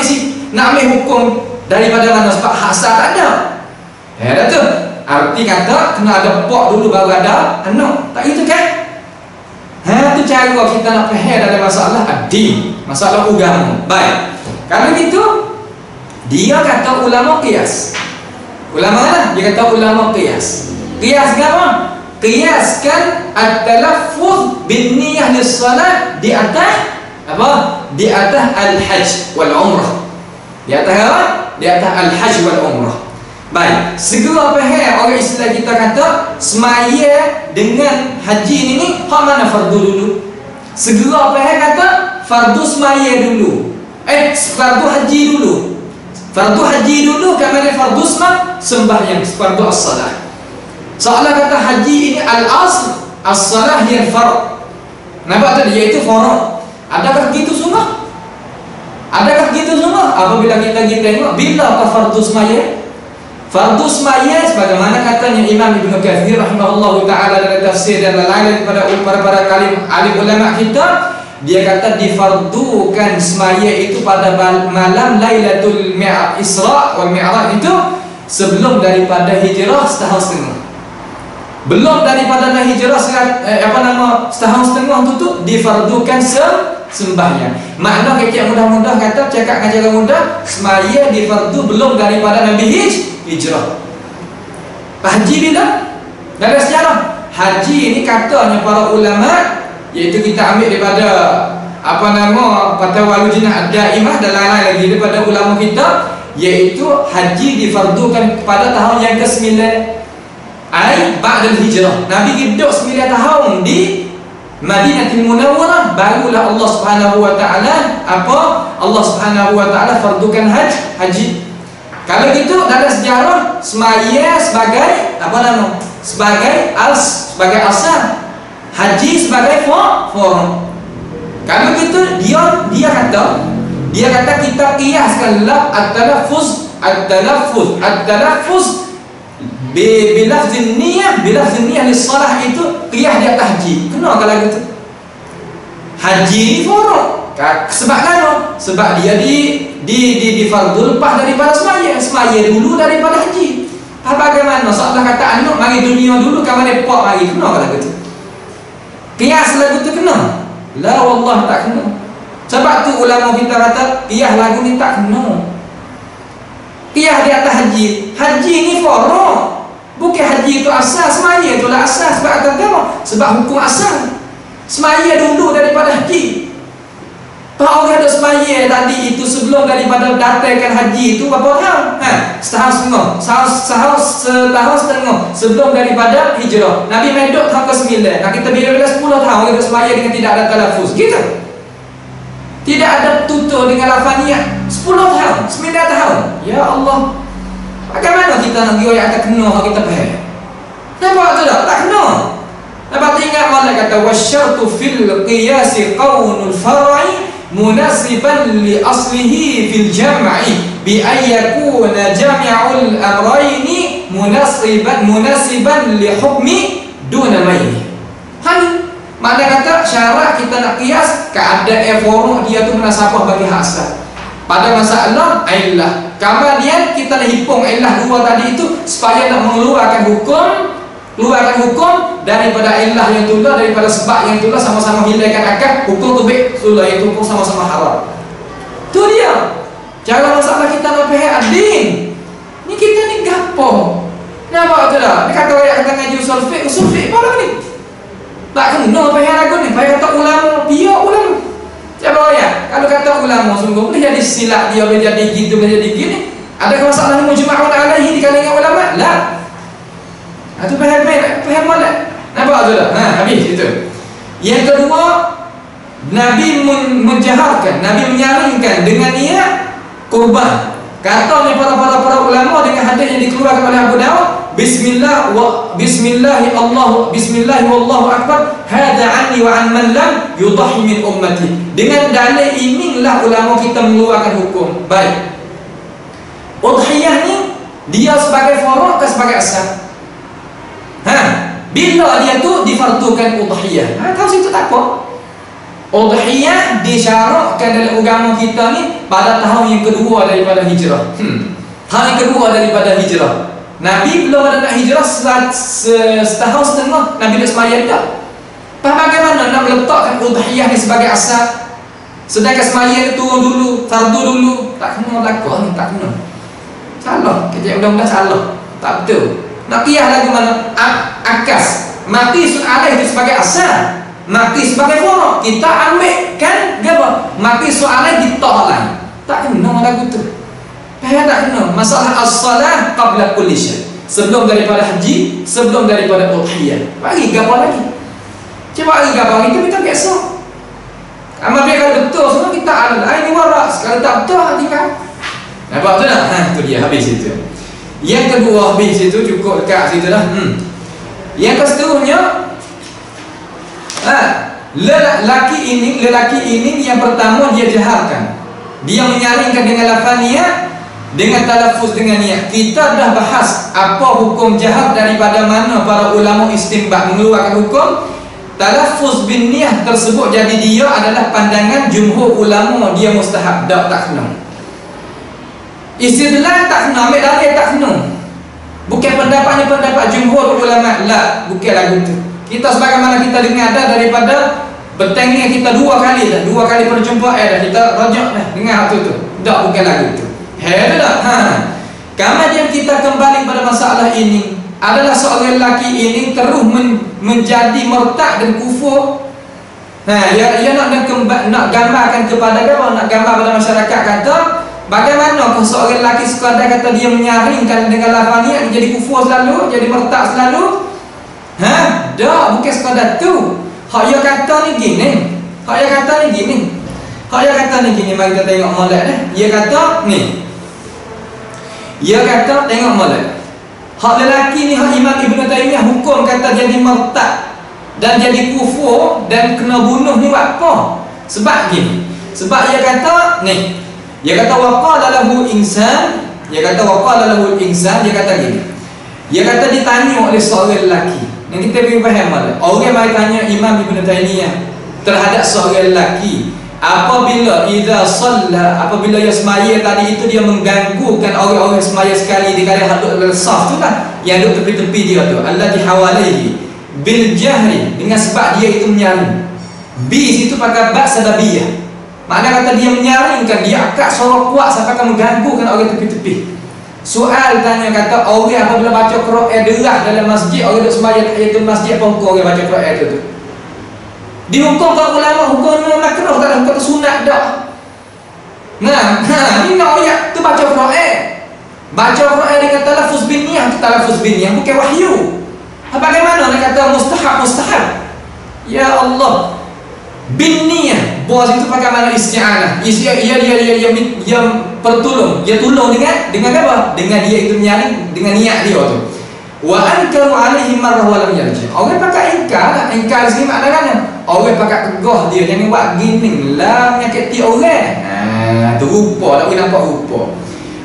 ambil hukum daripada mana sebab hak asal tak ada. Dah tu. Arti kata kena ada pok dulu baru ada anak. Tak gitu kan? Tu cara kita nak faham dalam masalah adi, masalah agama. Baik. Kalau gitu dia kata ulama qiyas. Ulama mana? Dia kata ulama qiyas. Qiyas apa? Qiyaskan at-talaffuz bin niyyah lis-salat di atas apa? Di atas al-hajj wal umrah. Di atas apa? Di atas al-hajj wal umrah. Baik, segera faham orang Islam kita kata semaya dengan haji ni hak mana fardu dulu? Segera faham kata fardu semaya dulu. Fardu haji dulu. Fardu haji dulu kemana fardu sembahyang, fardu as-salah. Soalan kata haji ini al-asl, as-salah yang fard. Nampak tadi iaitu farad. Adakah gitu semua? Adakah gitu semua? Apabila kita tengok bila fardu semaya? Fardu semaya sebagaimana katanya Imam Ibnu Katsir rahimahullahu taala dalam tafsir dan lain-lain daripada para alim ulama kita, dia kata difardukan semaya itu pada malam Lailatul Isra wal Mi'raj itu sebelum daripada hijrah setahun setengah. Belum daripada hijrah setahun setengah tu difardukan sembahyang. Makna kecil mudah-mudah kata cakap dengan cara mudah, semaya difardu belum daripada Nabi hijrah. Haji bila? Dalam sejarah haji ini katanya para ulama, iaitu kita ambil daripada Fatwa Lujnah Ad-Daimah dan lain-lain lagi daripada ulama kita, iaitu haji difardukan pada tahun yang ke-9 ba'dal hijrah. Nabi hidup 9 tahun di Madinatul Munawwarah, barulah Allah Subhanahu wa taala Allah Subhanahu wa taala fardukan haji. Kalau gitu dalam sejarah semaya sebagai sebagai asal, haji sebagai fardu. Kalau gitu dia kata kita qiyaskan at-talaffuz bilafzin niyyah lis-salah itu qiyas di atas haji. Kenapa kalau gitu? Haji ni fardu. Sebab apa? Sebab dia di fardu lepas daripada semaya dulu daripada haji. Bagaimana? Seolah kata anak mari dunia dulu kamu lepak mari. Kenapa kalau gitu? Qiyas lagu tu kena? La wallah tak kena. Sebab tu ulama kita kata qiyas lagu ni tak kena. Qiyas di atas haji. Haji ni fardu. Bukan haji itu asal, semaya itulah asal. Sebab kata apa? Sebab hukum asal semaya dulu daripada haji. Pak orang ada semaya tadi itu sebelum daripada datangkan haji itu berapa tahun? Setahun setengah sebelum daripada hijrah. Nabi medok tahun ke-9. Nah kita bila 10 tahun kita semaya dengan tidak ada talafuz. Gitu. Tidak ada tutur dengan lafaznya. 10 tahun, 9 tahun. Ya Allah. Bagaimana kita nak pergi ayat tak kena kita faham? Nampak tu tak? Tak kena. Nampak ingat mana kata wasyartu fil qiyasi qaunul far'i munasiban li aslihi fil jam'i bi ay yakuna jami'ul amrayni munasiban li hukmi duna maini. Mana kata syarat kita nak qiyas keadaan far'u dia tu munasabah bagi asal. Pada masalah illah, kemudian kita nak hitung illah dua tadi itu supaya nak mengeluarkan hukum daripada illah yang tunda, daripada sebab yang tunda, sama-sama hilangkan akal hukum tu baik sudah itu pun sama-sama haram. Tu dia cara masalah kita nak faham adin. Ni kita ni gapo? Nampak tu dah? Dia kata orang kata ngaji usul fiqh apa ni? Tak kena faham lagu ni, faham kata ulama, biar ulama. Siapa ya? Kalau kata ulama sungguh boleh jadi silap dia, boleh jadi gitu, boleh jadi gini. Adakah masalah ni mujma'un alaihi di kalangan ulama? La. Itu faham mana? Nampak tu dah? Habis itu. Yang kedua, Nabi menjaharkan, Nabi menyarankan dengan niat kurban. Katanya para ulama dengan hadis yang dikeluarkan oleh Abu Dawud, Bismillah wallahu akbar, hada anni wa an man lam yudhi min ummati. Dengan dalil inilah ulama kita mengeluarkan hukum. Baik, udhiyah ni dia sebagai farad ke sebagai asal? Bila dia tu difardukan udhiyah? Tahu situ tak apa? Udhiyah disyaratkan dalam agama kita ni pada tahun yang kedua daripada hijrah. Tahun yang kedua daripada hijrah. Nabi belum ada nak hijrah setahun setengah. Nabi dah semaya dah. Bagaimana nak meletakkan udhiyah ni sebagai asal? Sedangkan semaya turun dulu, fardu dulu. Tak kena berlaku ni, tak kena. Salah, kita mudah-mudahan salah. Tak betul. Nak qiyas lagu mana? Akas. Mati soalan itu sebagai asal. Mati sebagai farad. Kita ambil kan apa? Mati soalan ditolak. Tak kena lagu tu. Tak kena. Masalah as-salah qabla kulli syai. Sebelum daripada haji, sebelum daripada udhiyah. Bagi gapo lagi? Cuba bagi gapo itu kita biasa. Amal dia kalau betul semua kita ada. Ini waras. Kalau tak betul hati kan. Nampak tu tak? Tu dia habis itu. Yang kedua habis itu cukup dekat situ dah. Yang keseterusnya lelaki ini yang pertama dia jahalkan. Dia menyaringkan dengan lafaz niat, dengan talaffuz dengan niat. Kita dah bahas apa hukum jahal daripada mana para ulama istinbat mengeluarkan hukum. Talaffuz bin niat tersebut jadi dia adalah pandangan jumhur ulama, dia mustahab, tak kena. Istidlal tak kena, ambil dalil tak kena. Bukan pendapatnya pendapat jumhur ulama, lah, bukan lagu tu. Kita sebagaimana kita dengar dah daripada bertengah kita dua kali perjumpaan dah, kita rajak dah dengar tu. Tak, bukan lagu tu. Dah. Kemudian kita kembali pada masalah ini. Adalah seorang lelaki ini terus menjadi murtad dan kufur. Dia nak gambarkan kepada apa? Nak gambar pada masyarakat kata, bagaimana kalau seorang lelaki sekadar kata dia menyaringkan dengan lafaz niat jadi kufur selalu, jadi murtad selalu? Dah, bukan sekadar tu. Hak dia kata ni gini. Mari kita tengok molek dah. Dia kata ni. Dia kata tengok molek. Hak lelaki ni, hak Imam Ibn Taymiyah hukum kata jadi murtad dan jadi kufur dan kena bunuh ni buat apa? Sebab gini. Sebab dia kata ni. Dia kata waqala lahu insan. Dia kata gini. Dia kata ditanya oleh seorang lelaki. Yang kita pergi faham mana? Orang mai tanya Imam Ibn Taymiyah terhadap seorang lelaki, apabila apabila dia semaya tadi itu dia mengganggukan orang-orang semaya sekali di kali hadut al-saf tu kan, yang duduk tepi-tepi dia tu, allati hawalaihi bil jahri, dengan sebab dia itu menyaring. Bis itu pakai bab sadabiyah. Makna kata dia menyaringkan, dia akak suara kuat sampai akan mengganggukan orang tepi-tepi. Soal tanya kata orang apabila baca Quran derah dalam masjid, orang duduk sembahyang tahiyatul masjid, apa hukum orang baca Quran tu? Dihukum oleh ulama hukum makruh, tak ada hukum sunat dah. Ini nak ayat tu baca Quran. Baca Quran dengan talaffuz bin niyyah, tu talaffuz bin niyyah bukan wahyu. Bagaimana nak kata mustahab? Ya Allah. Bin niyyah, bos itu pakai mana isti'anah. Dia pertolong. Dia tolong dengan apa? Dengan dia itu menyaring dengan niat dia tu. Wa ankaru alaihi marrah wa lam yarji. Orang pakai ingkar di sini maknanya orang pakai tegah dia, jangan buat gini lah menyakiti orang. Tu rupa, tak boleh nampak rupa.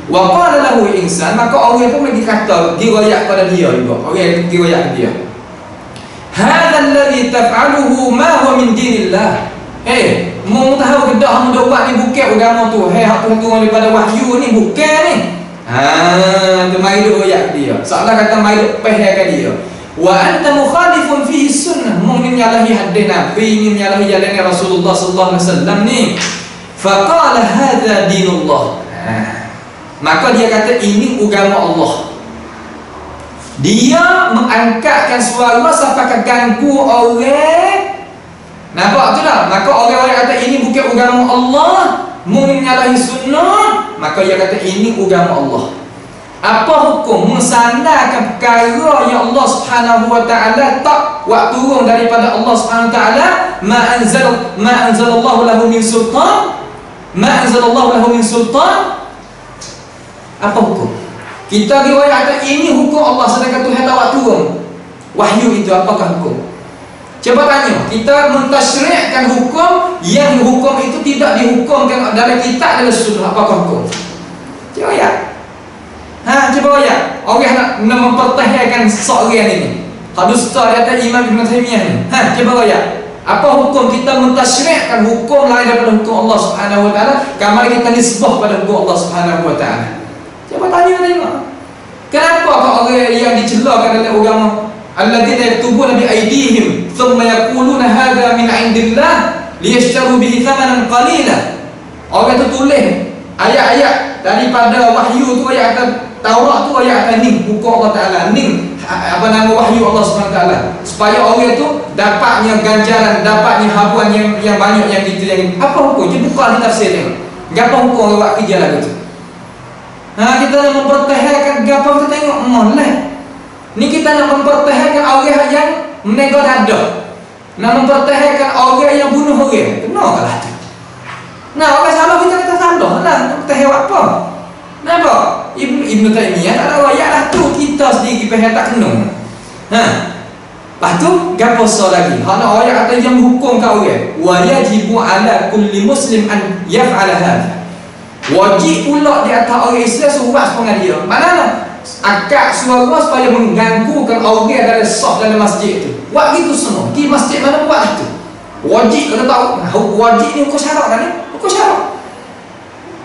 Wa qala lahu insan, maka orang pun lagi kata, diriwayat pada dia juga. Orang diriwayat dia. Hadha alladhi taf'aluhu ma huwa min dinillah. Mu tahu kedah mu dak buat ni bukan agama tu. Hak tu daripada wahyu ni bukan ni. Tu mai duk ayat dia. Seolah kata mai duk pehkan dia. Wa anta mukhalifun fihi sunnah. Mu ni menyalahi hadis Nabi, ni menyalahi jalan Rasulullah sallallahu alaihi wasallam ni. Faqala hadza dinullah. Maka dia kata ini agama Allah. Dia mengangkatkan suara sampai ganggu orang. Nampak tu tak? Maka orang-orang kata ini bukan agama Allah, menyalahi sunnah, maka dia kata ini agama Allah. Apa hukum mensandarkan perkara yang Allah Subhanahu wa taala tak waktu turun daripada Allah Subhanahu wa taala, ma anzalallahu lahu min sultan, Apa hukum? Kita riwayatkan ini hukum Allah, sedangkan Tuhan tak turun wahyu itu, apakah hukum? Coba tanya, kita mentasyri'kan hukum yang hukum itu tidak dihukumkan dalam kitab dan sunnah, apakah hukum? Coba ya. Coba ya. Orang nak mempertahankan seorang ini. Dusta di atas Imam Ibn Taymiyah ni. Coba ya. Apa hukum kita mentasyri'kan hukum lain daripada hukum Allah Subhanahu wa taala, kamar kita nisbah pada hukum Allah Subhanahu wa taala? Coba tengok. Kenapa kau orang yang dicelakan oleh agama, alladzina yaktubuna bi aydihim thumma yaquluna hadha min 'indillah liyashtaru bihi thamanan qalila. Orang tu tulis ayat-ayat daripada wahyu tu, ayat Taurat tu, ayat ni hukum Allah Taala, ni nama wahyu Allah Subhanahu wa taala, supaya orang tu dapatnya ganjaran, dapatnya habuan yang banyak yang kita yang apa hukum? Dia buka di tafsir tengok. Gapo hukum awak kerja lagu tu? Kita nak mempertahankan gapo kita tengok moleh. Ni kita nak mempertahankan orang yang menega dada. Nak mempertahankan orang yang bunuh orang. Kenapa tu? Orang salah kita salah. Nak pertahan apa? Kenapa? Ibn Taymiyah tak ada ayat lah tu, kita sendiri pihak tak kena. Lepas tu gapo lagi? Hana ayat kata yang hukum kau orang. Wa yajibu ala kulli muslim an yaf'ala hadha. Wajib pula di atas orang Islam suruh sepangat dia. Mana akak suara supaya mengganggukan orang dalam saf dalam masjid tu. Buat gitu semua. Di masjid mana buat tu? Wajib kena tahu. Wajib ni hukum syarak kan ni? Hukum syarak.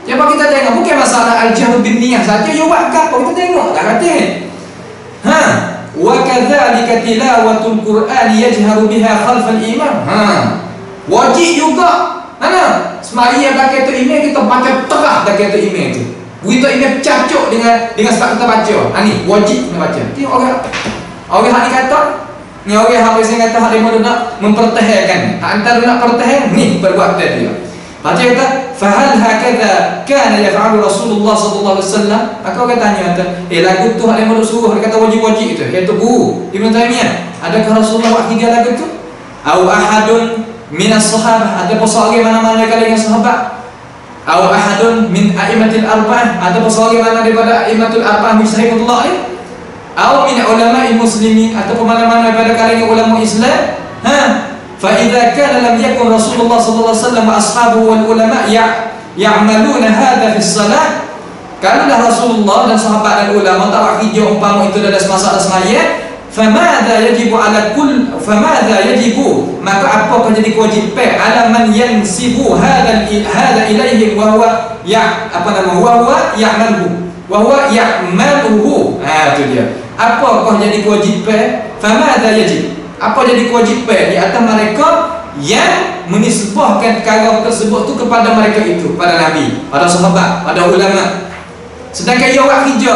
Coba kita tengok, bukan masalah al-jahl bin niyah saja, you buat apa kita tengok tak kata. Wa kadzalika tilawatul Qur'an yajharu biha khalfal imam. Wajib juga. Mana? Semari yang pakai tu imam kita baca terah pakai tu imam tu. Kita imam cacuk dengan sebab kita baca. Ni wajib kena baca. Tengok orang hak ni kata, ni orang hak biasa kata hak dia nak mempertahankan. Antara nak pertahan ni perbuatan dia. Baca kata, fahal hakadha kana yaf'alu Rasulullah sallallahu alaihi wasallam. Maka orang tanya kata, lagu tu hak yang suruh dia kata wajib-wajib itu. Iaitu Ibn Taymiyah, adakah Rasulullah buat 3 lagu tu? Au ahadun minas sahabah, ada seorang mana-mana kalangan sahabat. Au ahadun min a'immatil arba'ah, ada seorang mana daripada a'immatul arba'ah mujtahidullah. Au min ulama'il muslimin, ada mana-mana daripada kalangan ulama Islam. فإذا كان لم يكن رسول الله صلى الله عليه وسلم وأصحابه والعلماء يعملون هذا في الصلاة. Kalaulah Rasulullah dan sahabat dan ulama tak buat kerja umpama itu dalam masalah sembahyang, فماذا يجب على كل فماذا يجب, maka apakah jadi kewajipan ala man yansibu hadha ilaihi wa huwa ya'maluhu. Itu dia. Apakah jadi kewajipan? فماذا يجب, apa jadi kewajipan di atas mereka yang menisbahkan perkara tersebut tu kepada mereka itu, pada Nabi, pada sahabat, pada ulama. Sedangkan dia buat kerja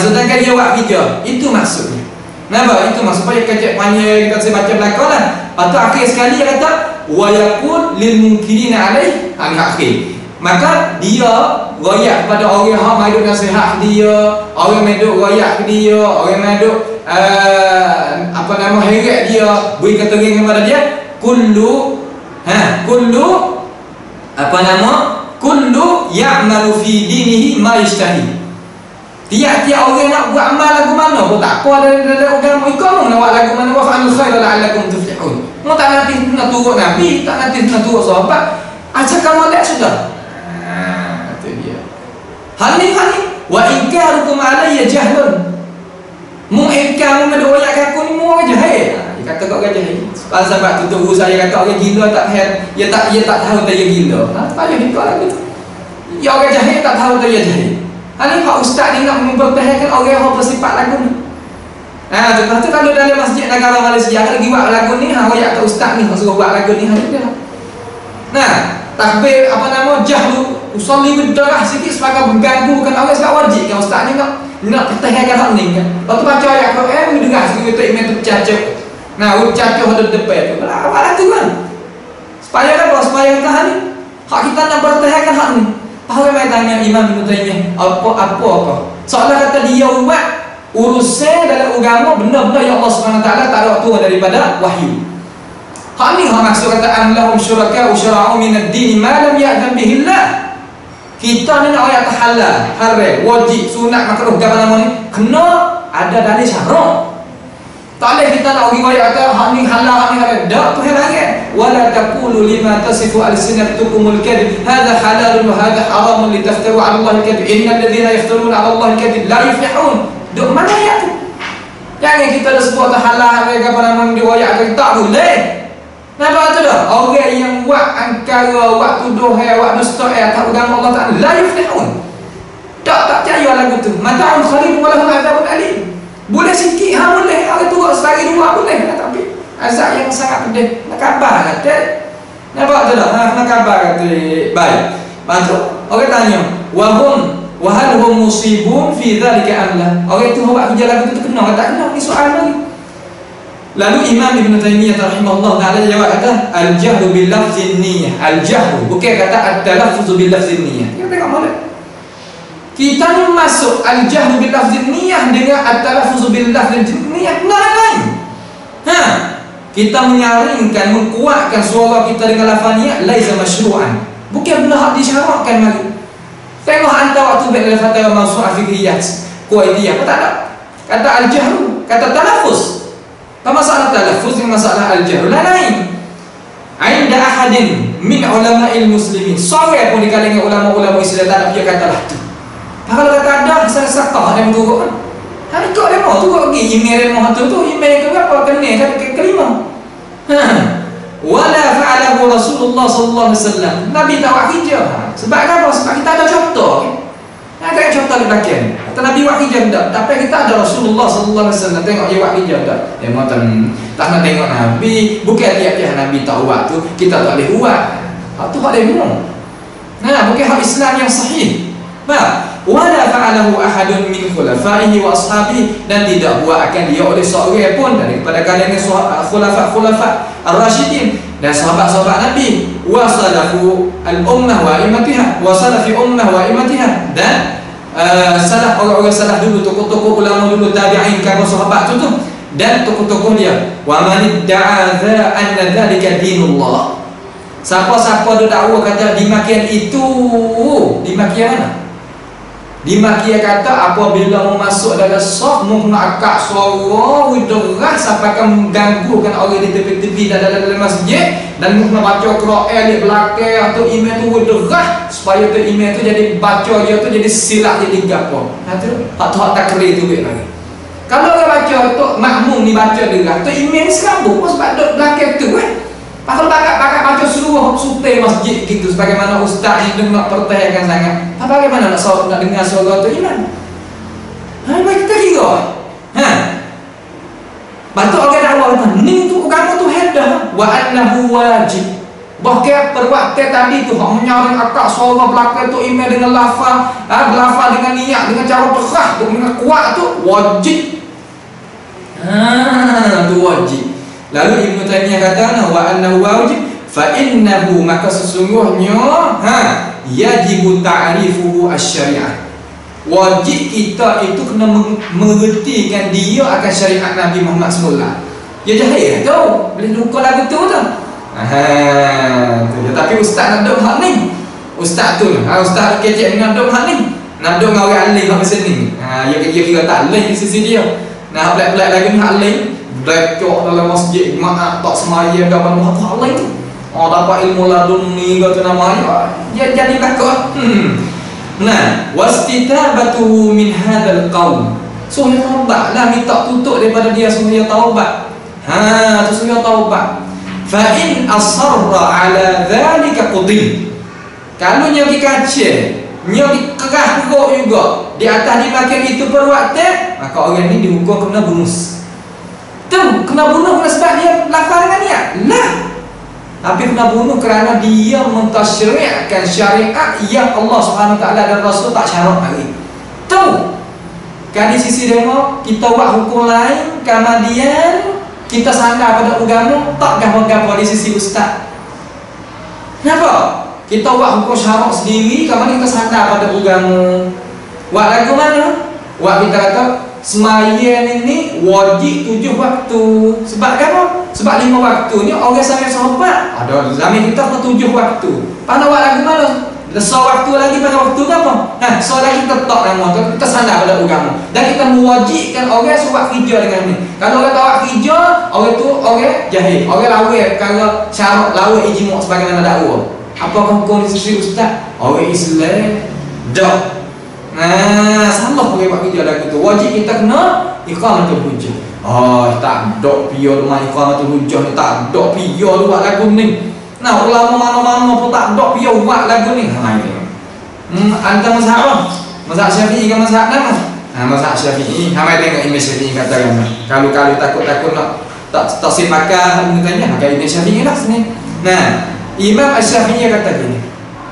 sedangkan dia buat kerja, itu maksudnya. Kenapa? Itu maksud supaya kecek panjang kita baca belakang lah. Lepas tu akhir sekali dia kata wa yaqul lil munkirina alaih, akhir. Maka dia royak kepada orang yang maduk nasihat dia, orang maduk royak ke dia, orang maduk heret dia, beri kata ring kepada dia, kullu ya'malu fi dinihi ma yashtahi. Tiap-tiap orang nak buat amal lagu mana pun tak apa dalam agama kamu nak buat lagu mana, wa fa'alul khaira la'allakum tuflihun. Mu tak nanti nak turut Nabi, tak nanti nak turut sahabat, aja kamu lihat sudah. Itu dia. Hal ni wa inkarukum alayya jahlun. Mengingkar mendoyak aku ni mu orang jahil. Dia kata kau orang jahil. Sebab tu guru saya kata orang gila tak dia tak tahu dia gila. Payah ikut lagu tu. Ya orang jahil tak tahu dia jahil. Ni Pak Ustaz ni nak mempertahankan orang yang bersifat lagu ni. Lepas tu kalau dalam masjid negara Malaysia kalau pergi buat lagu ni, royak ke Ustaz ni suruh buat lagu ni dia. Takbir jahlu usolli bidarah sikit sebagai mengganggukan orang sebab wajib kan Ustaz ni nak pertahankan hak ni kan. Lepas tu baca ayat Quran dengar sikit tu imam tu cacuk. Cacuk ada depan tu. Apa tu kan? Supaya apa? Supaya tahan ni. Hak kita nak pertahankan hak ni. Orang mai tanya Imam Ibn Taymiyah, apa? Soalnya kata dia buat urusan dalam agama benda-benda yang Allah Subhanahu Wa Taala tak ada turun daripada wahyu. Hak ni maksud kata am lahum syuraka wa syara'u min ad-din ma lam ya'zam bihi Allah. Kita ni nak ayat halal, haram, wajib, sunat, makruh, apa nama ni? Kena ada dari syarak. Tak boleh kita nak pergi ayat kata hak ni halal, hak ni haram. Dak tu haram. Wala taqulu lima tasifu alsinatukumul kadhib. Hadha halalun wa hadha haramun litaftaru 'ala Allah al-kadhib. Innal ladzina yaftaruna 'ala Allah al-kadhib la yuflihun. Duk mana ayat tu? Jangan kita dah sebut halal, haram, apa nama ni ayat kata tak boleh. Nampak tu dah? Orang yang buat angkara, buat tuduh, buat dusta, tak agama Allah Ta'ala, la yuflihun. Tak percaya lagu tu. Mata'un khalid wa lahum adzabun alim. Boleh sikit, boleh. Orang turut selari dua boleh. Tapi azab yang sangat pedih. Nak khabar kata. Nampak tu dah? Nak khabar kata. Baik. Lepas tu, orang tanya, wa hal hum musibun fi dhalika am la? Orang tu buat kerja lagu tu kena, tak kena? Ni soal lagi. Lalu Imam Ibn Taymiyah rahimahullah ta'ala jawab kata al-jahlu bil lafzin niyyah. Al-jahlu bukan kata at-talaffuz bil lafzin niyyah. Kita tengok mana? Kita ni masuk al-jahlu bil lafzin niyyah dengan at-talaffuz bil lafzin niyyah lain. Kita menyaringkan, menguatkan suara kita dengan lafaz niyyah laisa masyru'an. Bukan benda hak disyaratkan lagi. Tengok anda waktu baca al-fatwa mawsu'ah fiqhiyah Kuwaitiyah, apa tak ada? Kata al-jahlu, kata talaffuz. Tak masalah talaffuz, masalah al-jahl lain. Ainda ahadin min ulama'il muslimin. Sawai pun di kalangan ulama-ulama Islam tak ada dia katalah tu. Kalau kata ada sesakah yang turut kan. Hari kau demo turut pergi email demo tu email ke apa kena kan kelima. Wala fa'alahu Rasulullah sallallahu alaihi wasallam. Nabi tak buat kerja. Sebab apa? Sebab kita ada contoh. Ada contoh di belakang. Kata Nabi buat kerja tak? Tapi kita ada Rasulullah sallallahu alaihi wasallam tengok dia buat kerja tak? Dia tak nak tengok Nabi. Bukan tiap-tiap Nabi tak buat tu kita tak boleh buat. Hak tu hak demo. Bukan hak Islam yang sahih. Wala fa'alahu ahadun min khulafaihi wa ashabihi, dan tidak buat akan dia oleh seorang pun daripada kalangan khulafa ar-rasyidin dan sahabat-sahabat Nabi wa salafu al-ummah wa imatiha wa salafi ummah wa imatiha, dan salaf orang-orang salaf dulu, tokoh-tokoh ulama dulu, tabi'in, kaum sahabat tu dan tokoh-tokoh dia. Wa man idda'a anna dzalika dinullah. Siapa-siapa dia dakwa kata dimakian itu, dimakian mana? Dimakia kata apabila mau masuk dalam saf mau kena akak suara widrah sampai akan mengganggukan orang di tepi-tepi dalam masjid, dan mau kena baca Quran di belakang atau imam tu widrah supaya tu imam tu jadi baca dia tu jadi silap jadi gapo. Tu hak takrir tu lagi. Kalau orang baca tu makmum ni baca derah tu imam ni serabut sebab duduk belakang tu Kalau bakat baca seluruh sutai masjid gitu, sebagaimana ustaz yang nak pertahankan sangat. Bagaimana nak dengar suara tu imam? Baik kita kira. Batu orang awal ni tu agama tu hedah wa annahu wajib. Bahkan perwaktu tadi tu hak menyaring akak suara belakang tu imam dengan lafaz, berlafaz dengan niat dengan cara terah tu dengan kuat tu wajib. Tu wajib. Lalu Ibnu Taymiyah kata wa annahu wajib fa innahu, maka sesungguhnya yajibu ta'rifuhu asy-syari'ah. Wajib kita itu kena mengertikan dia akan syariat Nabi Muhammad sallallahu. Ya jahil tu, boleh luka lagu tu tu. Tapi ustaz nak duk hak ni. Ustaz tu, ustaz kecek nak duk hak ni. Nak duk dengan orang alim hak sini. Ya kira tak alim di sisi dia. Nah pelak-pelak lagi hak alim. Blecok dalam masjid, maaf tak semayang gambar Muhammad Allah itu. Dapat ilmu laduni kata namanya. Dia jadi takut. Nah, wastitabatu min hadzal qaum. Suruh taubatlah, minta tutup daripada dia, suruh dia taubat. Tu suruh dia taubat. Fa in asarra ala dzalika qudil. Kalau nyo dikaca, nyo dikerah teruk juga di atas dimakan itu perwaktu, maka orang ni dihukum kena bunuh. Tu kena bunuh kena sebab dia lafaz dengan niat. Lah. Tapi kena bunuh kerana dia mentasyri'kan syariat yang Allah Subhanahu Wa Taala dan Rasul tak syarat lagi. Tu. Kan di sisi demo kita buat hukum lain, kemudian kita sandar pada agama, tak gapo-gapo di sisi ustaz. Kenapa? Kita buat hukum syarak sendiri, kemudian kita sandar pada agama. Buat lagu mana? Buat kita kata semayang ini wajib 7 waktu. Sebab apa? Sebab 5 waktu ni orang sampai sahabat ada zaman kita 7 waktu. Pada buat lagu mana? So waktu lagi pada waktu ke apa? So lagi kita tak nama tu, kita sandar pada agama. Dan kita mewajibkan orang suruh kerja dengan ni. Kalau orang tak kerja, orang tu orang jahil. Orang lawa kalau syarat lawa ijma' sebagaimana dakwa. Apakah hukum isteri ustaz? Orang Islam dak. Salah orang buat kerja lagu tu. Wajib kita kena iqamatul hujjah. Tak dak piyo rumah iqamatul hujjah ni, tak dak piyo buat lagu ni. Nah, ulama mana-mana pun tak dok dia buat lagu ni. Anta mazhab apa? Mazhab Syafi'i ke mazhab mana? Mazhab Syafi'i. Hamai tengok Imam Syafi'i katakan. Kalau takut-takut nak tak sifakan katanya, maka Imam Syafi'i lah sini. Nah, Imam Syafi'i kata gini.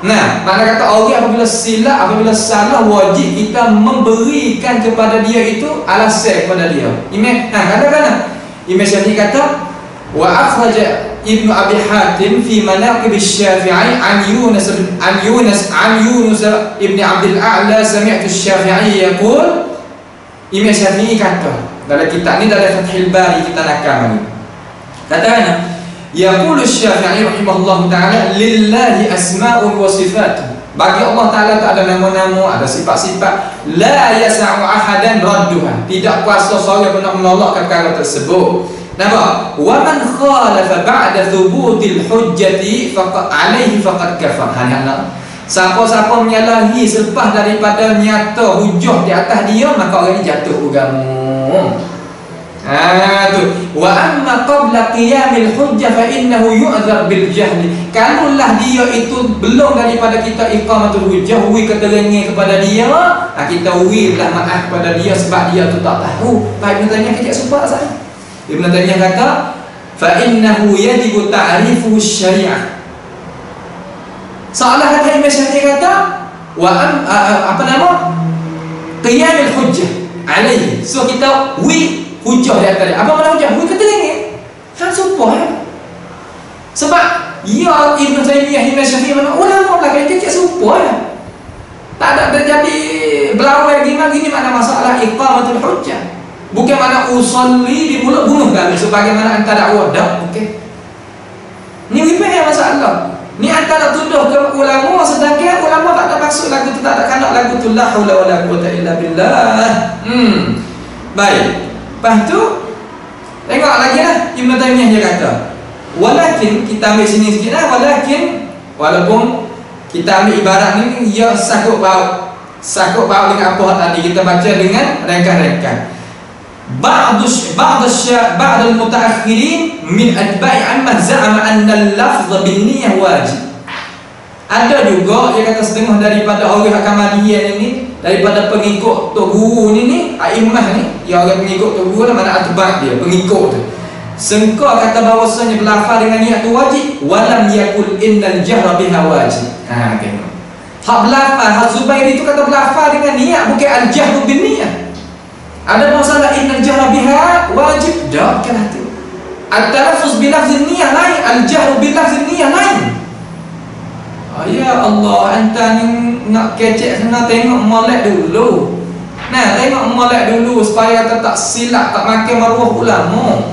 Nah, mana kata orang apabila silap, apabila salah, wajib kita memberikan kepada dia itu alasan kepada dia. Imam, katakan Imam Syafi'i kata wa akhraja Ibnu Abi Hatim fi manaqib Asy-Syafi'i an Yunus ibn Abdul A'la sami'tu Asy-Syafi'i yaqul. Imam Syafi'i kata dalam kitab ni, dalam Fathul Bari kita nakam ni, katanya yaqulu Asy-Syafi'i rahimahullahu ta'ala lillahi asma'un wa sifatun. Bagi Allah Ta'ala tak ada nama-nama, ada sifat-sifat. La yasa'u ahadan radduha. Tidak kuasa seorang pun nak menolak perkara tersebut. Nampak? Wa man khalafa ba'da thubutil hujjati faqad alaihi faqad kafar. Siapa-siapa menyalahi selepas daripada nyata hujah di atas dia, maka orang ini jatuh agama. Tu. Wa amma qabla qiyamil hujjah fa innahu yu'dzar bil jahli. Kalaulah dia itu belum daripada kita iqamatul hujjah, wi keterangan kepada dia, kita wilah maaf kepada dia sebab dia tu tak tahu. Baik bertanya kejap supaya saya. Ibn Taimiyah kata fa innahu yajibu ta'rifuhu syariah. Salah kata Imam Syafi'i kata qiyamul hujjah alaihi. So kita wi hujjah di atas dia. Apa makna hujjah? Wi keterangan. Supaya sebab ya Ibn Taimiyah, Imam Syafi'i mana ulama lah kata supaya tak ada terjadi berlawan gini mana masalah iqamatul hujjah. Bukan mana usolli di mulut bunuh kami sebagaimana antara dakwah dak. Okey. Ni memang masalah. Ni antara tuduh ke ulama sedangkan ulama tak ada maksud lagu tu, tak ada kanak lagu tu la haula wala quwata illa billah. Baik. Lepas tu tengok lagi lah Ibn Taimiyah dia kata. Walakin kita ambil sini sikit lah, walakin walaupun kita ambil ibarat ni ia sakut bau dengan apa tadi kita baca dengan rengkah-rengkah. بعض المتأخرين من أتباع عمن زعم أن اللفظ بالنية واجب. Ada juga yang kata setengah daripada orang Ahmadiyah ini, daripada pengikut Tok Guru ni a'immah ni, yang orang pengikut Tok Guru mana atba' dia, pengikut tu. Sengkau kata bahawasanya berlafaz dengan niat tu wajib, walam yakul innal jahra biha wajib. Tengok. Hak berlafaz Zubairi itu kata berlafaz dengan niat, bukan al-jahru bin niyah. Ada masalah innal jahra biha wajib, dak kena tu. At-talaffuz bi lafzin niyyah lain, al-jahru bi lafzin niyyah lain. Ya Allah, anta ni nak kecek kena tengok molek dulu. Nah, tengok molek dulu supaya kita tak silap, tak makan maruah ulama.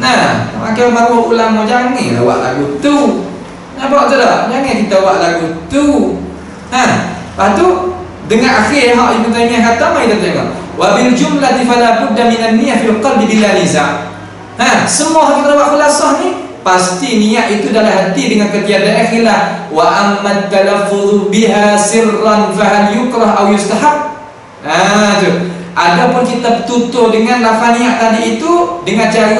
Nah, makan maruah ulama janganlah buat lagu tu. Nampak tak dak? Jangan kita buat lagu tu. Lepas tu dengan akhir hak Ibn Taimiyah kata, mari kita tengok. Wa bil jumlati fala budda minan niyyah fil qalbi bila niza'. Semua kita buat khulasah ni pasti niat itu dalam hati dengan ketiadaan khilaf. Wa amma talaffuz biha sirran fa hal yukrah aw yustahab. Tu. Adapun kita tutur dengan lafaz niat tadi itu dengan cara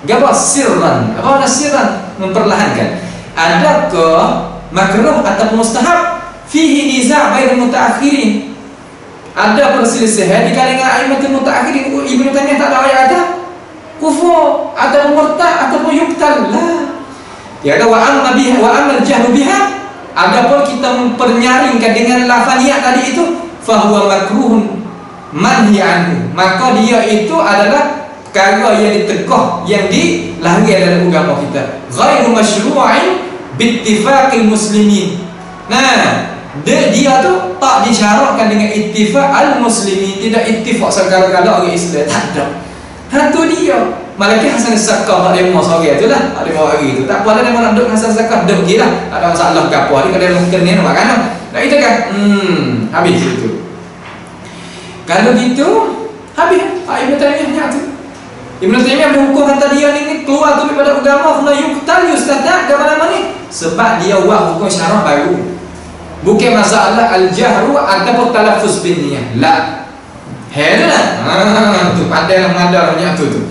apa? Sirran. Apa makna sirran? Memperlahankan. Adakah makruh atau mustahab? Fihi niza' bainal mutaakhirin. Ada perselisihan di kalangan a'immatul mutaakhirin. Ibnu Taimiyah tak ada ayat ada kufur atau murtad ataupun yuktal lah. Ya ada wa amma biha wa amal jahru biha. Adapun kita mempernyalingkan dengan lafaz niat tadi itu fa huwa makruhun manhi anhu. Maka dia itu adalah perkara yang ditegah, yang dilanggar dalam agama kita. Ghairu masyru'in bittifaqil muslimin. Nah, dia tu tak disyaratkan dengan ittifaq al-muslimin, tidak ittifaq segala-gala orang Islam, tak ada. Tu dia. Malaki Hasan Sakar tak demo sore tu lah. Tak demo hari tu. Tak apa lah demo nak duduk Hasan Sakar. Duduk je lah. Tak ada masalah ke apa. Dia kena mungkin ni nak makan. Tak itu kan? Habis itu. Kalau gitu, habis. Ibn Taymiyah tu. Ibn Taymiyah berhukum kata dia ni keluar tu daripada agama. Kena yuktal yustadak ke mana-mana ni. Sebab dia buat hukum syarah baru. Bukan masalah al-jahru ataupun talaffuz bin niyah. La. Heran. Tu pandai lah mengadarnya tu.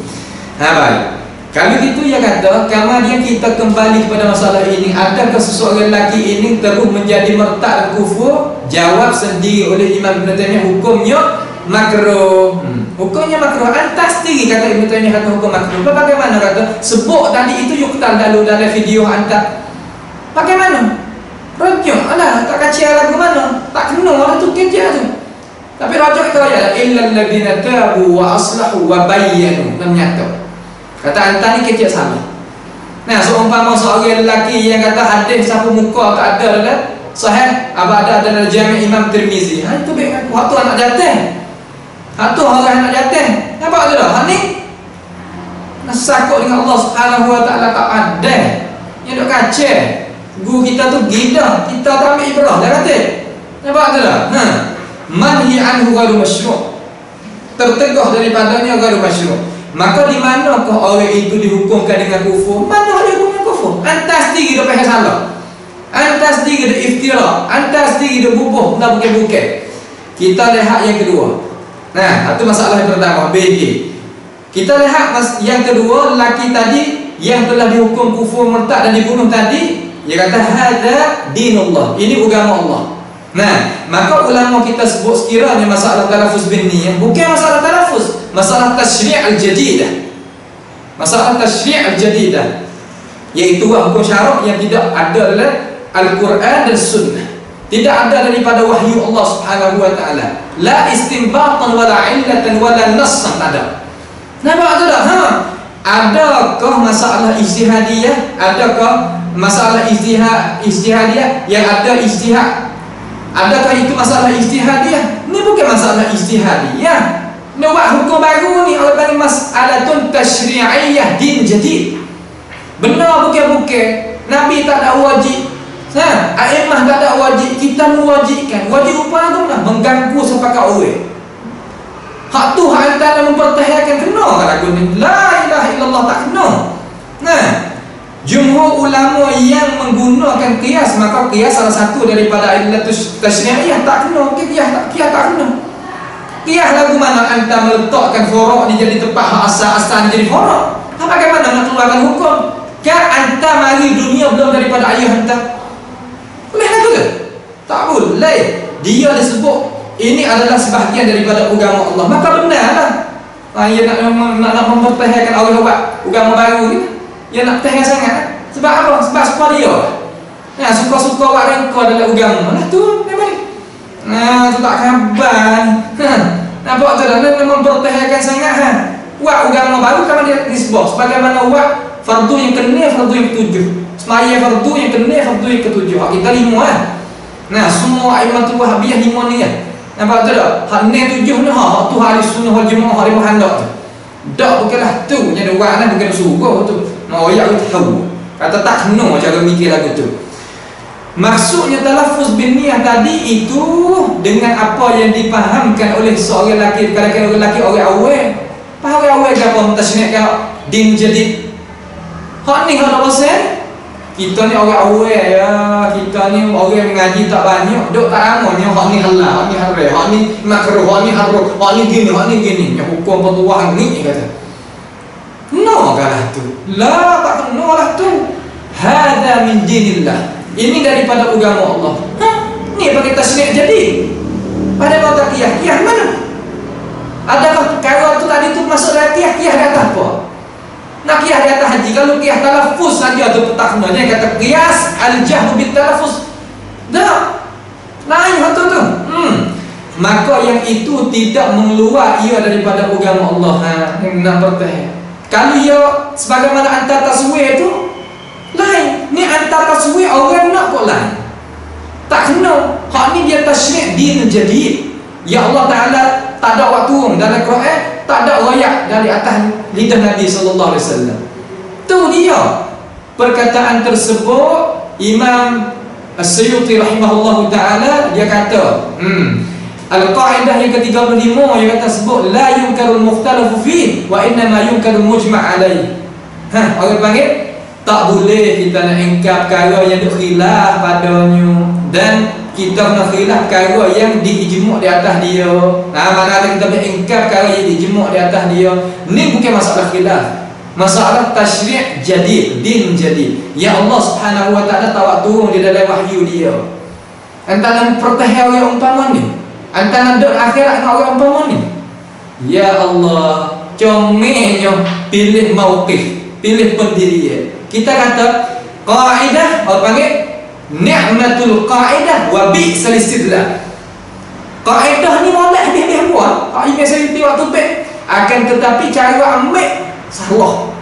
Baik. Kalau gitu dia kata, kemudian kita kembali kepada masalah ini, adakah seseorang lelaki ini terus menjadi murtad dan kufur? Jawab sendiri oleh Imam Ibn Taymiyah, hukumnya makruh. Hukumnya makruh. Antas sendiri kata Ibn Taymiyah kata hukum makruh. Bagaimana kata? Sebut tadi itu yuktal lalu dalam video antar. Bagaimana? Rojok alah, tak kacau lagu mana? Tak kena orang tu kerja tu. Tapi rojok itu aja, illal ladina tabu wa aslahu wa bayyanu. Namanya kata antar ni kecil sama. Nah, seumpama seorang lelaki yang kata hadis sapu muka tak ada dah sahih, ada dalam Jami' Imam Tirmizi. Itu baik waktu anak jatuh. Itu orang anak jatuh. Nampak tu dah? Ni nasakut dengan Allah Subhanahu wa taala tak ada. Yang dok kacau. Guru kita tu gila, kita tak ambil ibrah dah kata. Nampak tu dah? Manhi anhu ghairu masyru'. Tertegah daripadanya ghairu masyru'. Maka di manakah orang itu dihukumkan dengan kufur? Mana dia hukum dengan kufur? Antas sendiri dia pahal salah. Antas sendiri dia iftira. Antas sendiri dia bubuh, tak bukan-bukan. Kita lihat yang kedua. Nah, itu masalah yang pertama, BG. Kita lihat yang kedua, lelaki tadi yang telah dihukum kufur murtad dan dibunuh tadi, dia kata hada dinullah. Ini agama Allah. Nah, maka ulama kita sebut sekiranya masalah talaffuz bin niyah bukan masalah talaffuz, masalah tasyri' al-jadidah. Masalah tasyri' al-jadidah, iaitu hukum syarak yang tidak ada dalam Al-Quran dan Sunnah. Tidak ada daripada wahyu Allah Subhanahu wa taala. La istinbatan wala illatan wala nassan ada. Nampak tu tak? Adakah masalah ijtihadiyah? Adakah masalah ijtihadiyah yang ada ijtihad? Adakah itu masalah ijtihadiyah? Ini bukan masalah ijtihadiyah. Ini buat hukum baru ni, orang panggil mas'alatun tasyri'iyah din jadid. Benar bukan-bukan. Nabi tak ada wajib. A'immah tak ada wajib. Kita mewajibkan. Wajib upah tu lah mengganggu sepakat orang. Hak tu hak antara mempertahankan kena kan lagu ni. La ilaha illallah tak kena. Jumhur ulama yang menggunakan qiyas, maka qiyas salah satu daripada illatus tasyri'iyah tak kena. Qiyas tak kena. Qiyas lagu mana anda meletakkan forok ni jadi tempat hak asal jadi forok. Bagaimana nak keluarkan hukum? Kan anda mari dunia belum daripada ayah anda. Boleh lagu ke? Tak boleh. Dia disebut ini adalah sebahagian daripada agama Allah. Maka benarlah. Ia nak mempertahankan orang buat agama baru ni. Dia nak pertahan sangat. Sebab apa? Sebab suka dia. Nah, suka-suka buat rengkau dalam agama. Lah tu memang. Nah, tu tak khabar. Nampak tu dah mempertahankan sangat buat agama baru kan dia disebut sebagaimana buat fardu yang kena, fardu yang ketujuh. Semaya fardu yang kena, fardu yang ketujuh. Kita 5 lah. Nah, semua Aimatul Wahabiyah 5 ni kan. Nampak tu tak? Hak ni 7 ni hak tu hari sunnah wal jemaah hari muhandak tu. Tak bukanlah tu yang buat lah, bukan suruh tu. Mau ya tahu. Kata tak kena cara mikir lagu tu. Maksudnya talaffuz bin niyah tadi itu dengan apa yang dipahamkan oleh seorang lelaki, kadang-kadang orang lelaki orang awal. Faham orang awal apa mentasyikan din jadid. Hak ni kalau pasal kita ni orang awal ya, kita ni orang mengaji tak banyak, duk tak ramanya hak ni halal, hak ni haram, hak ni makruh, hak ni haram, hak ni gini. Yang hukum petuah ni kata. No kalah tu. La tak kena lah tu. Hada min dinillah. Ini daripada agama Allah. Ni pakai tasyri' jadi. Pada kau tak qiyah mana? Adakah perkara tu tadi tu masuk dalam qiyah di atas apa? Nak qiyah di atas haji. Kalau qiyah talaffuz saja tu tak kena. Dia kata qiyas al-jahru bit talaffuz. Dah. Lain waktu tu. Maka yang itu tidak mengeluar ia daripada agama Allah. Yang nak bertahan. Kalau ia sebagaimana antar taswir tu lain. Ni antar taswir orang nak kok lain. Tak kena. Hak ni dia tasyri' din jadid. Ya Allah Ta'ala tak ada waktu dalam Quran tak ada royak dari atas lidah Nabi sallallahu alaihi wasallam. Tu dia perkataan tersebut. Imam As-Suyuti rahimahullahu taala dia kata, al-qaidah yang ke-35 yang kata sebut la yunkarul mukhtalafu fi wa inna ma yunkarul mujma' alaih. Orang panggil tak boleh kita nak ingkar perkara yang khilaf padanya, dan kita nak khilaf perkara yang diijma' di atas dia. Mana kita boleh ingkar perkara yang diijma' di atas dia. Ni bukan masalah khilaf, masalah tasyri' jadid, din jadid. Ya Allah Subhanahu wa taala tawak turun di dalam wahyu dia. Antara pertahal yang umpama ni, antara dok akhirat dengan orang umpama ni. Ya Allah, comelnya pilih mauqif, pilih pendirian. Kita kata qaidah, orang panggil ni'matul qaidah wa bi'sal istidlal. Qaidah ni molek habis-habis buat. Ini saya waktu baik. Akan tetapi cara ambil salah.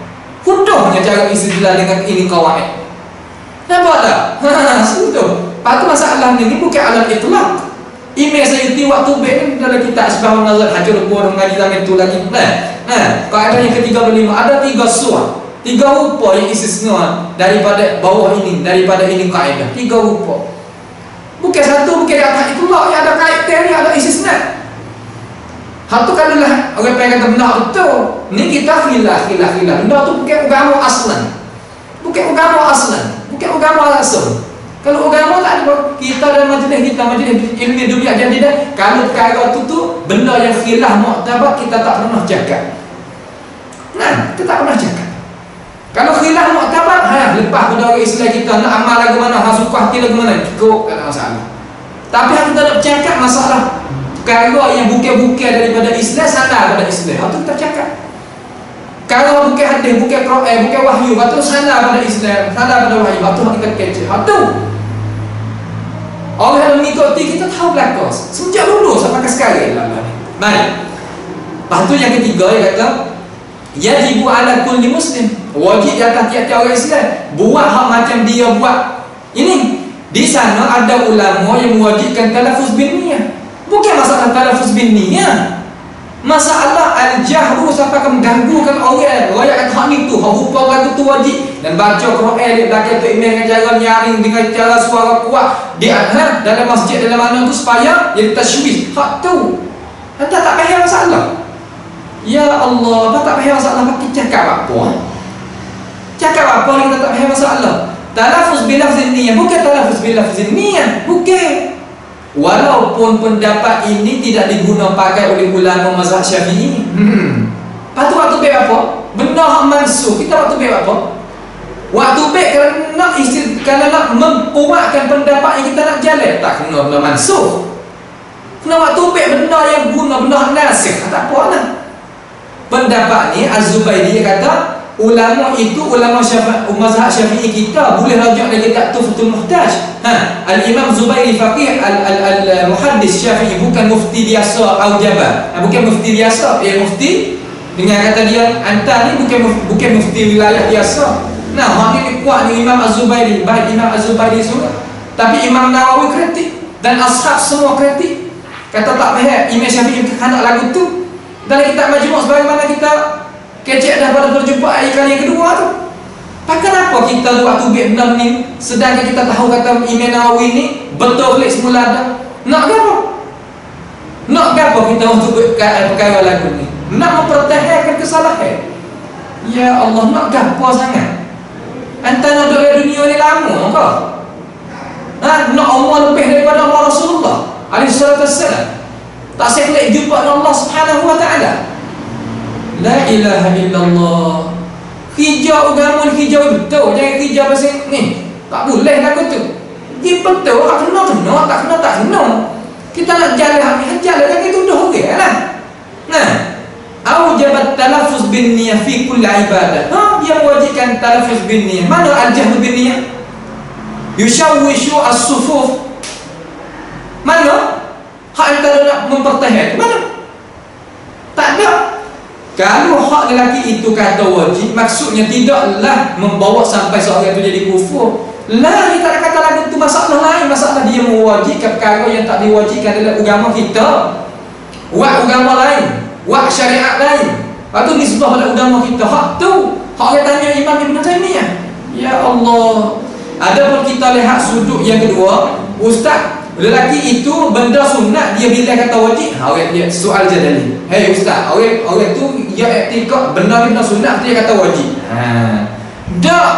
Hudahnya cara istidlal dengan ini qawaid. Nampak tak? Sudah. Lepas tu masalah ni bukan alam itlaq. Email saya di waktu baik ni dalam kitab Asbahun Nazar Hajur Puan mengaji zaman tu lagi. Kaedah yang ke-35 ada 3 surat, 3 rupa yang istisna daripada bawah ini, daripada ini kaedah. 3 rupa. Bukan satu, bukan di atas itlaq, yang ada kaedah ni ada istisna. Hal tu kan adalah orang pengen kata benar betul. Ni kita khilaf. Benar tu bukan agama aslan. Bukan agama aslan. Bukan agama asal. Kalau agama tak ada, kita dan majlis kita, majlis ilmi dunia jadidah, kalau perkara tu benda yang khilaf muktabar, kita tak pernah cakap. Kita tak pernah cakap. Kalau khilaf muktabar, lepas pada orang Islam kita nak amal lagu mana, suka hati lagu mana, cukup, tak ada masalah. Tapi kita nak cakap masalah perkara yang bukan-bukan daripada Islam, sana pada Islam, itu kita cakap. Kalau bukan hadis, bukan Quran, bukan wahyu, itu sana pada Islam, sana pada wahyu, itu kita kecil. Itu orang yang mengikuti kita tahu belakang sejak dulu sampai ke sekarang. Baik. Lepas tu yang ketiga dia kata yajibu ala kulli muslim, wajib di atas tiap-tiap orang Islam buat hak macam dia buat. Ini di sana ada ulama yang mewajibkan talaffuz bin niyah. Bukan masalah talaffuz bin niyah, masalah al-jahru sampai ke mengganggukan orang. Royak hak ni tu, hak rupa lagu tu wajib. Dan baca Quran di belakang tu email dengan cara nyaring, dengan cara suara kuat di dalam masjid, dalam mana tu supaya jadi tasywish. Hak tu anda tak faham masalah. Ya Allah, apa tak faham masalah, pakai cakap apa? Cakap apa kita tak faham masalah? Talaffuz bil lafzin niyah, bukan talaffuz bil lafzin niyah, bukan. Walaupun pendapat ini tidak digunakan pakai oleh ulama mazhab Syafi'i. Lepas tu waktu baik apa? Benar mansuh. Kita waktu baik apa? Waktu baik kalau nak memkuatkan pendapat yang kita nak jalan, tak kena benar mansuh. Kena waktu baik benar yang guna, benar nasikh. Tak apa lah. Pendapat ni Az-Zubairi dia kata ulama itu, ulama mazhab Syafi'i kita boleh rujuk dari kitab Tuhfatul Muhtaj. Al-Imam Zubairi faqih al-muhaddis Syafi'i, bukan mufti biasa Al-Jabal. Bukan mufti biasa, dia mufti dengan kata dia anta ni bukan mufti wilayah biasa. Hak ni kuat ni Imam Az-Zubairi. Baik Imam Az-Zubairi semua, tapi Imam Nawawi kritik dan ashab semua kritik. Kata tak faham Imam Syafi'i kanak lagu tu. Dalam kitab Majmu' sebagaimana kita kecek dah pada perjumpaan kali yang kedua tu. Kenapa kita waktu benar ni, sedangkan kita tahu kata Imam Nawawi ni betul klik semula dah. Nak apa? Nak apa kita untuk perkara lagu ni? Nak mempertahankan kesalahan. Ya Allah, nak apa sangat? Anta nak dari dunia ni lama ke? Nak Allah lebih daripada Allah Rasulullah alaihi salatu wassalam. Tak sekali jumpa dengan Allah Subhanahu wa taala. La ilaha illallah. Hijau agama ni hijau betul. Jangan hijau pasal ni. Tak boleh lagu tu. Dia betul, tak kena, tak kena. Kita nak jalan jalan jangan tuduh orang lah. Aujabat talaffuz bin niyah fi kulli ibadah. Dia mewajibkan talaffuz bin niyah. Mana al-jahl bin niyah? Yushawwishu as-sufuf. Mana? Hak antara nak mempertahankan mana? Tak ada. Kalau hak lelaki itu kata wajib, maksudnya tidaklah membawa sampai seorang itu jadi kufur. Lah, kita nak kata lagu itu masalah lain. Masalah dia mewajibkan perkara yang tak diwajibkan dalam agama kita. Buat agama lain. buat syariat lain. Lepas tu nisbah pada ulama kita. Hak tu hak orang tanya Imam Ibn Taymiyah. Ya Allah. Adapun kita lihat sudut yang kedua, ustaz, lelaki itu benda sunat dia bila kata wajib, orang dia soal jadali. Hei ustaz, orang tu dia iktikad benda sunat dia kata wajib. Tak.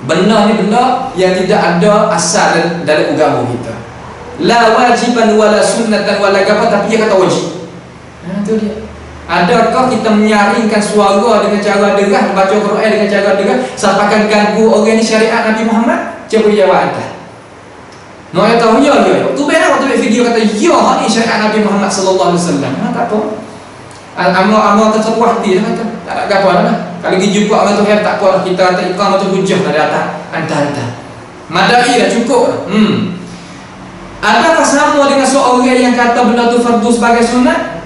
Benda ni benda yang tidak ada asal dalam agama kita. La wajiban wala sunnatan wala apa, tapi dia kata wajib. Tu dia. Adakah kita menyaringkan suara dengan cara derah, baca Quran dengan cara derah sampaikan ganggu orang ni syariat Nabi Muhammad? Cuba jawab anda. No ya tahu ya. Tu benar waktu video kata ya ni syariat Nabi Muhammad sallallahu alaihi wasallam. Tak apa. Amal tersebut kata tak ada apa dah. Kalau pergi jumpa orang tu tak apa kita kata iqamah tu hujah dah atas. Anta. Madai dah cukup. Adakah sama dengan seorang yang kata benda tu fardu sebagai sunat?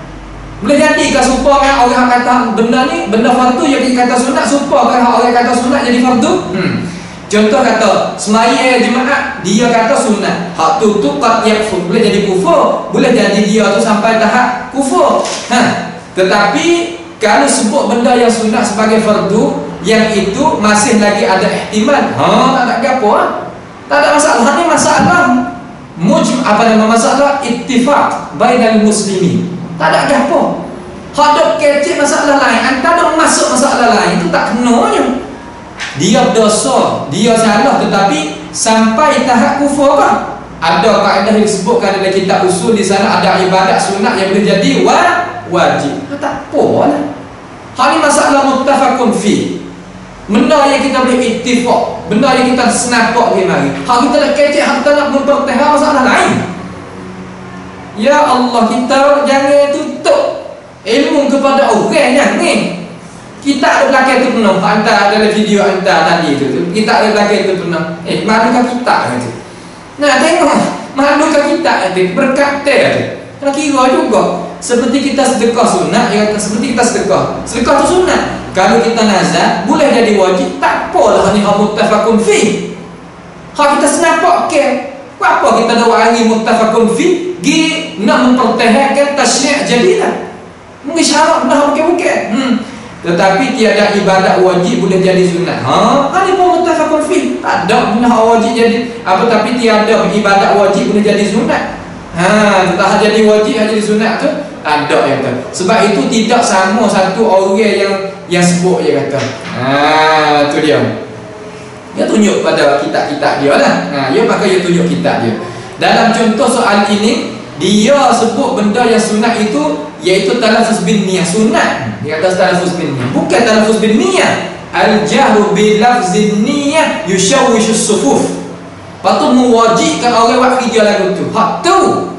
Boleh jadi ke supaya orang kata benda ni benda fardu yang kata sunat, supaya orang kata sunat jadi fardu? Contoh kata semaya jemaah dia kata sunat, hak tu qad yakfur, boleh jadi kufur, boleh jadi dia tu sampai tahap kufur. Tetapi kalau sebut benda yang sunat sebagai fardu, yang itu masih lagi ada ihtimal. Tak ada apa. Tak ada masalah. Ni masalah masalah ittifaq bainal muslimin. Tak ada apa. Hadap kecil masalah lain, antara masuk masalah lain itu tak kenanya. Dia berdosa, dia salah, tetapi sampai tahap kufur kan? Ada kaedah yang disebutkan dalam kitab usul, di sana ada ibadat sunat yang boleh jadi wajib. Tak apalah. Hal ini masalah muttafaqun fi. Benda yang kita boleh ittifaq, benda yang kita senapak mari. Hak kita nak kecil, hak kita nak mempertahankan masalah lain. Ya Allah, kita jangan tutup ilmu kepada orang yang ni. Kita ada belakang tu penuh. Hantar dalam video hantar tadi tu. Kita ada belakang tu penuh. Malukah kita kata. Nah, tengok. Malukah kita kata. Berkata kata. Nak kira juga. Seperti kita sedekah sunat, ya, seperti kita sedekah. Sedekah tu sunat. Kalau kita nazar, boleh jadi wajib. Tak apalah ni muttafaqun fi. Kalau kita senapak ke, apa kita dah wangi muttafaqun fi? Nak mempertahankan tasyri' jadilah. Mungkin syarat dah bukan-bukan. Tetapi tiada ibadat wajib boleh jadi sunat. Ini pun muttafaqun fi. Tak ada benda wajib jadi apa, tapi tiada ibadat wajib boleh jadi sunat. Tak jadi wajib jadi sunat tu ada yang tu. Sebab itu tidak sama satu orang yang sebut dia kata. Tu dia. Dia tunjuk pada kitab-kitab dia lah. Dia pakai dia tunjuk kitab dia. Dalam contoh soal ini, dia sebut benda yang sunat itu iaitu talaffuz bin niyah sunat. Dia kata talaffuz bin niyah, bukan talaffuz bin niyah. Al-jahru bi lafzin niyah yushawwishu as-sufuf. Patut mewajibkan orang buat kerja lagu tu. Hak tu.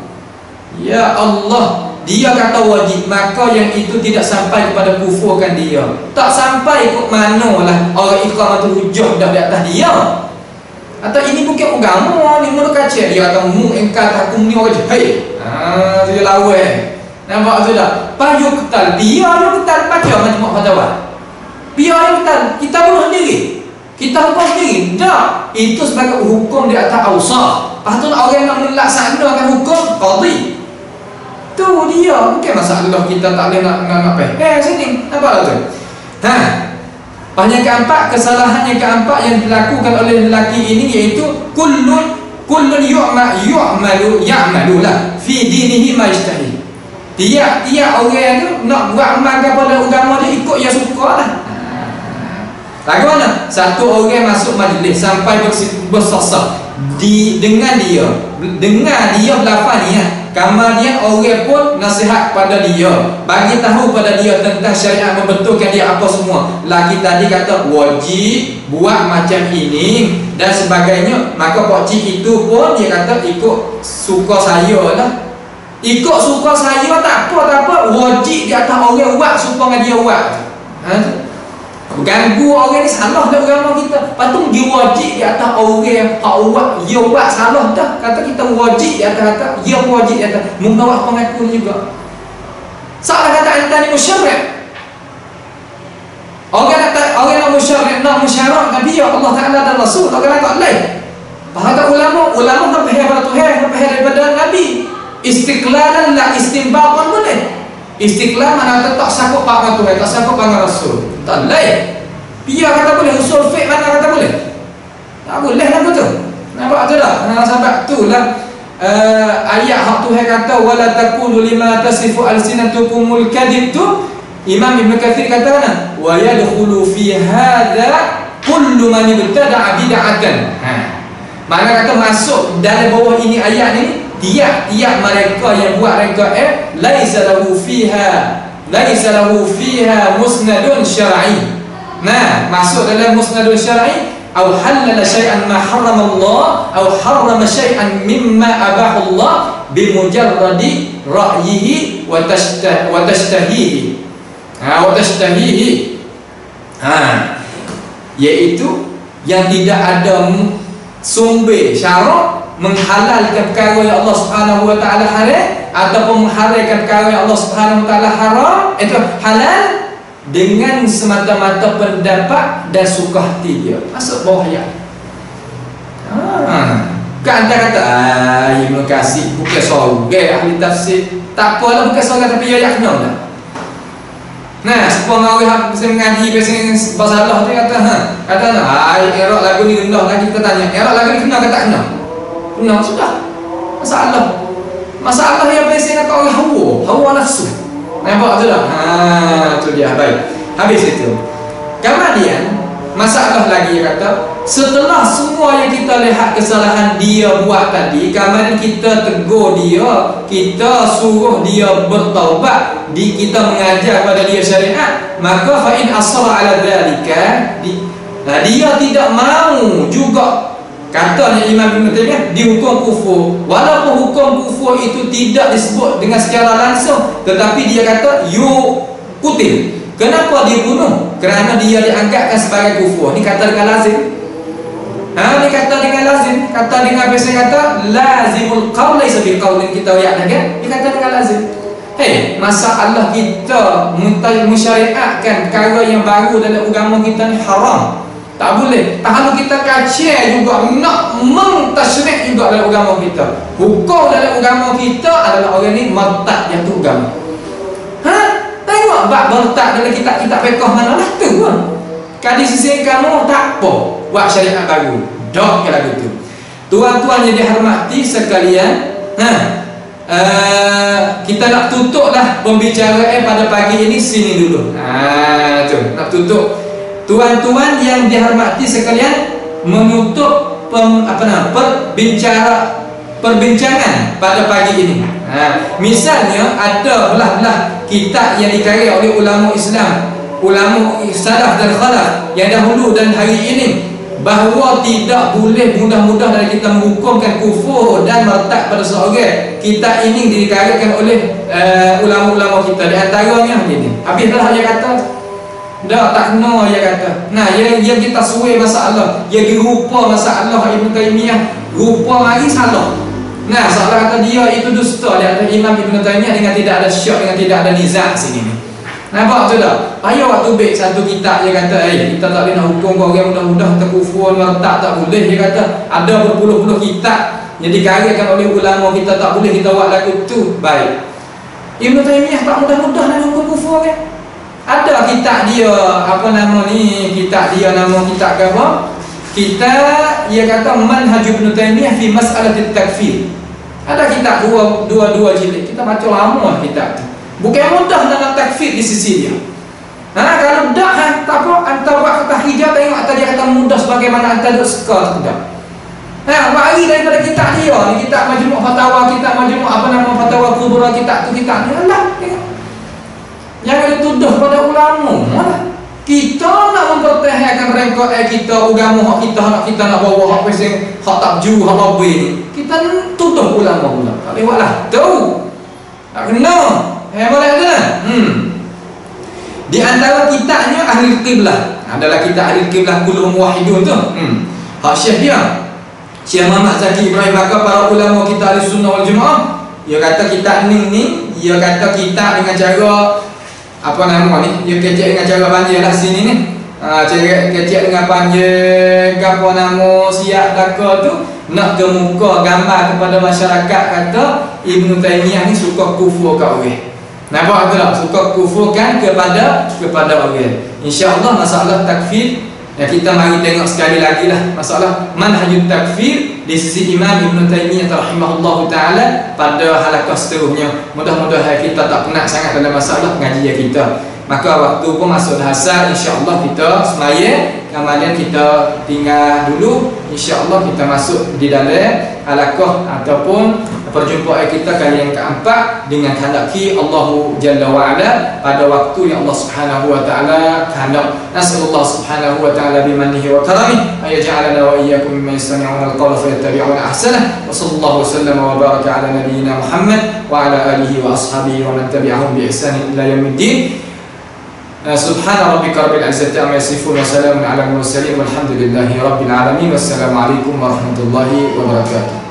Ya Allah, dia kata wajib, maka yang itu tidak sampai kepada kufurkan dia. Tak sampai ikut manalah orang iqamatul hujjah dah di atas dia. Atau ini bukan agama ni, mana kaca dia kata mu engkau hukum ni orang jahil. Tu dia lawa. Nampak tu dah. Payu ketal, biar dia ketal baca majmuk fatwa. Biar dia ketal, kita bunuh sendiri. Kita hukum sendiri. Tak, itu sebagai hukum di atas awsaf. Lepas tu orang nak melaksanakan hukum qadhi. Tu dia, bukan masalah kita tak boleh nak sini. Nampak tu? Yang keempat, kesalahan yang keempat yang dilakukan oleh lelaki ini iaitu kullun ya'malu lah fi dinihi ma yashtahi. Tiap orang tu nak buat amal kepada agama dia ikut yang suka lah. Lagu mana? Satu orang masuk majlis sampai bersasar dengan dia berlafaz ni kemudian orang pun nasihat pada dia, bagi tahu pada dia tentang syariat, membetulkan dia apa semua. Lagi tadi kata wajib buat macam ini dan sebagainya, maka pakcik itu pun dia kata ikut suka saya lah. Ikut suka saya tak apa, wajib di atas orang buat supaya dia buat. Ganggu orang ni salah dah agama kita. Patut dia wajib di atas orang hak buat, dia buat salah dah. Kata kita wajib di atas, kata dia wajib di atas. Membawa pengakuan juga. Salah kata anta ni musyarrik. Orang nak musyarrik, nak musyarakah dia Allah Taala dan Rasul. Orang tak lain. Bahkan ulama tak faham pada Tuhan, tak faham daripada Nabi. Istiqlalan la istinbatan boleh. Istiqlal mana kata tak sakut pak Tuhan, tak sakut pak Rasul. Tak boleh. Biar kata boleh, usul fiqh mana kata boleh? Tak boleh lah betul. Nampak tu dah? Sebab tu lah ayat hak Tuhan kata wala taqulu lima tasifu alsinatukumul kadhib tu, Imam Ibn Katsir kata mana? Wa yadkhulu fi hadza kullu man ibtada'a bid'atan. Mana kata masuk dalam bawah ini ayat ni tiap-tiap mereka yang buat reka laisa lahu fiha musnadun syar'i. Nah, masuk dalam musnadun syar'i atau halala syai'an ma harrama Allah atau harrama syai'an mimma abaha Allah bimujarradi ra'yihi wa tashtahihi. Wa tashtahihi. Iaitu yang tidak ada sumber syarak menghalalkan perkara yang Allah Subhanahu wa taala halal ataupun mengharamkan perkara yang Allah Subhanahu wa taala haram, itu halal dengan semata-mata pendapat dan suka hati dia. Masuk bawah ayat. Kan anda kata Ibn Katsir bukan seorang ahli tafsir. Tak apalah bukan seorang tapi dia kena dah. Nah, sepuluh orang yang mengaji biasa basalah tu kata erok lagu ni rendah lagi. Kita tanya erok lagu ni kena ke tak kena? Kena sudah. Masalah yang biasa kata orang hawa nafsu. Nampak tu dah? Tu dia. Baik. Habis itu. Kemudian masalah lagi dia kata, setelah semua yang kita lihat kesalahan dia buat tadi, kemudian kita tegur dia, kita suruh dia bertaubat, kita mengajar pada dia syariat, maka fa in asra ala dzalika, dia tidak mau juga, katanya Imam Ibn Taimiyah, dihukum kufur. Walaupun hukum kufur itu tidak disebut dengan secara langsung, tetapi dia kata yuqtil. Kenapa dia bunuh? Kerana dia dianggapkan sebagai kufur. Ini kata dengan lazim. Ini kata dengan lazim. Kata dengan biasa kata lazimul qaul laisa bi qaulin, kita ayat kan? Ini kata dengan lazim. Masalah kita mensyariatkan perkara yang baru dalam agama kita ni haram. Tak boleh. Kalau kita kacau juga nak mentasyrik juga dalam agama kita. Hukum dalam agama kita adalah orang ni murtad jatuh agama. Tengok bab murtad dalam kitab-kitab fiqh mana lah tu kan. Kali sisi kamu tak apa buat syariat baru. Dak ke lagu tu. Tuan-tuan yang dihormati sekalian, kita nak tutuplah pembicaraan pada pagi ini sini dulu. Tu nak tutup. Tuan-tuan yang dihormati sekalian, menutup perbincangan pada pagi ini. Misalnya ada belah-belah kitab yang dikarya oleh ulama Islam, ulama salaf dan khalaf yang dahulu dan hari ini, bahawa tidak boleh mudah-mudah dari kita menghukumkan kufur dan murtad pada seorang. Kitab ini dikaryakan oleh ulama-ulama kita. Di antaranya ini. Habislah dia kata dah tak kena, dia kata. Nah, yang kita suai masalah, yang dirupa masalah Ibn Taimiyah, rupa mari salah. Nah, salah kata dia itu dusta. Dia kata Imam Ibn Taimiyah dengan tidak ada syak, dengan tidak ada nizam sini ni. Nampak tu tak? Payah waktu baik satu kitab dia kata, kita tak boleh nak hukum orang mudah-mudah terkufur, tak boleh. Dia kata ada berpuluh-puluh kitab yang dikaryakan oleh ulama kita, tak boleh kita buat lagu tu. Baik. Ibn Taimiyah tak mudah-mudah nak hukum kufur kan? Ada kitab dia, apa nama ni? Kitab dia nama kitab apa? Kita dia kata Manhaj Ibn Taimiyah fi Mas'alatit Takfir. Ada kitab dua jilid. Kita baca lama kitab tu. Bukan mudah dalam takfir di sisi dia. Kalau dah tak apa, anta buat tahrijah tengok atas dia kata mudah sebagaimana anta duk suka tidak. Mari daripada kitab dia ni, kitab Majmu' Fatawa, kitab Majmu' apa nama Fatawa Kubra, kitab tu kitab ni Allah. Jangan dituduh pada ulama. Kita nak mempertahankan mereka kita agama hak kita nak bawa hak pasal hak takju hak lebih ni. Kita tuduh ulama pula. Tak lewatlah. Tu. Tak kena. Boleh tak? Di antara kitabnya Ahli Qiblah. Adalah kitab Ahli Qiblah Kulluhum Wahidun tu. Hak Syekh dia. Syekh Muhammad Zaki Ibrahim, maka para ulama kita Ahli Sunnah wal Jamaah, dia kata kitab ni dia kata kitab dengan cara apa nama ni? Dia kecek dengan cara panjang lah sini ni. Kecek dengan panjang apa nama siap belaka tu nak kemuka gambar kepada masyarakat kata Ibn Taimiyah ni suka kufur kat orang. Nampak tak? Suka kufurkan kepada orang. Insya-Allah masalah takfir yang kita mari tengok sekali lagi lah masalah manhajut takfir di sisi Imam Ibn Taymiyah rahimahullahu taala pada halaqah seterusnya. Mudah-mudahan kita tak penat sangat dalam masalah pengajian kita. Maka waktu pun masuk dah asar, insya-Allah kita semaya, kemudian kita tinggal dulu, insya-Allah kita masuk di dalam halaqah ataupun perjumpaan kita kali yang keempat dengan kehendaki Allah Jalla wa Ala pada waktu yang Allah Subhanahu wa taala kehendak. Nasallallahu Subhanahu wa taala bimannihi wa karamihi ay yaj'alana wa iyyakum mimman yastami'una al-qawla fayattabi'una ahsanah. Wa sallallahu sallama wa baraka ala nabiyyina Muhammad wa ala alihi wa ashabihi wa man tabi'ahum bi ihsan ila yaumiddin. Subhana rabbika rabbil izzati amma yasifun wa salamun ala al-mursalin walhamdulillahi rabbil alamin. Wassalamu alaikum warahmatullahi wabarakatuh.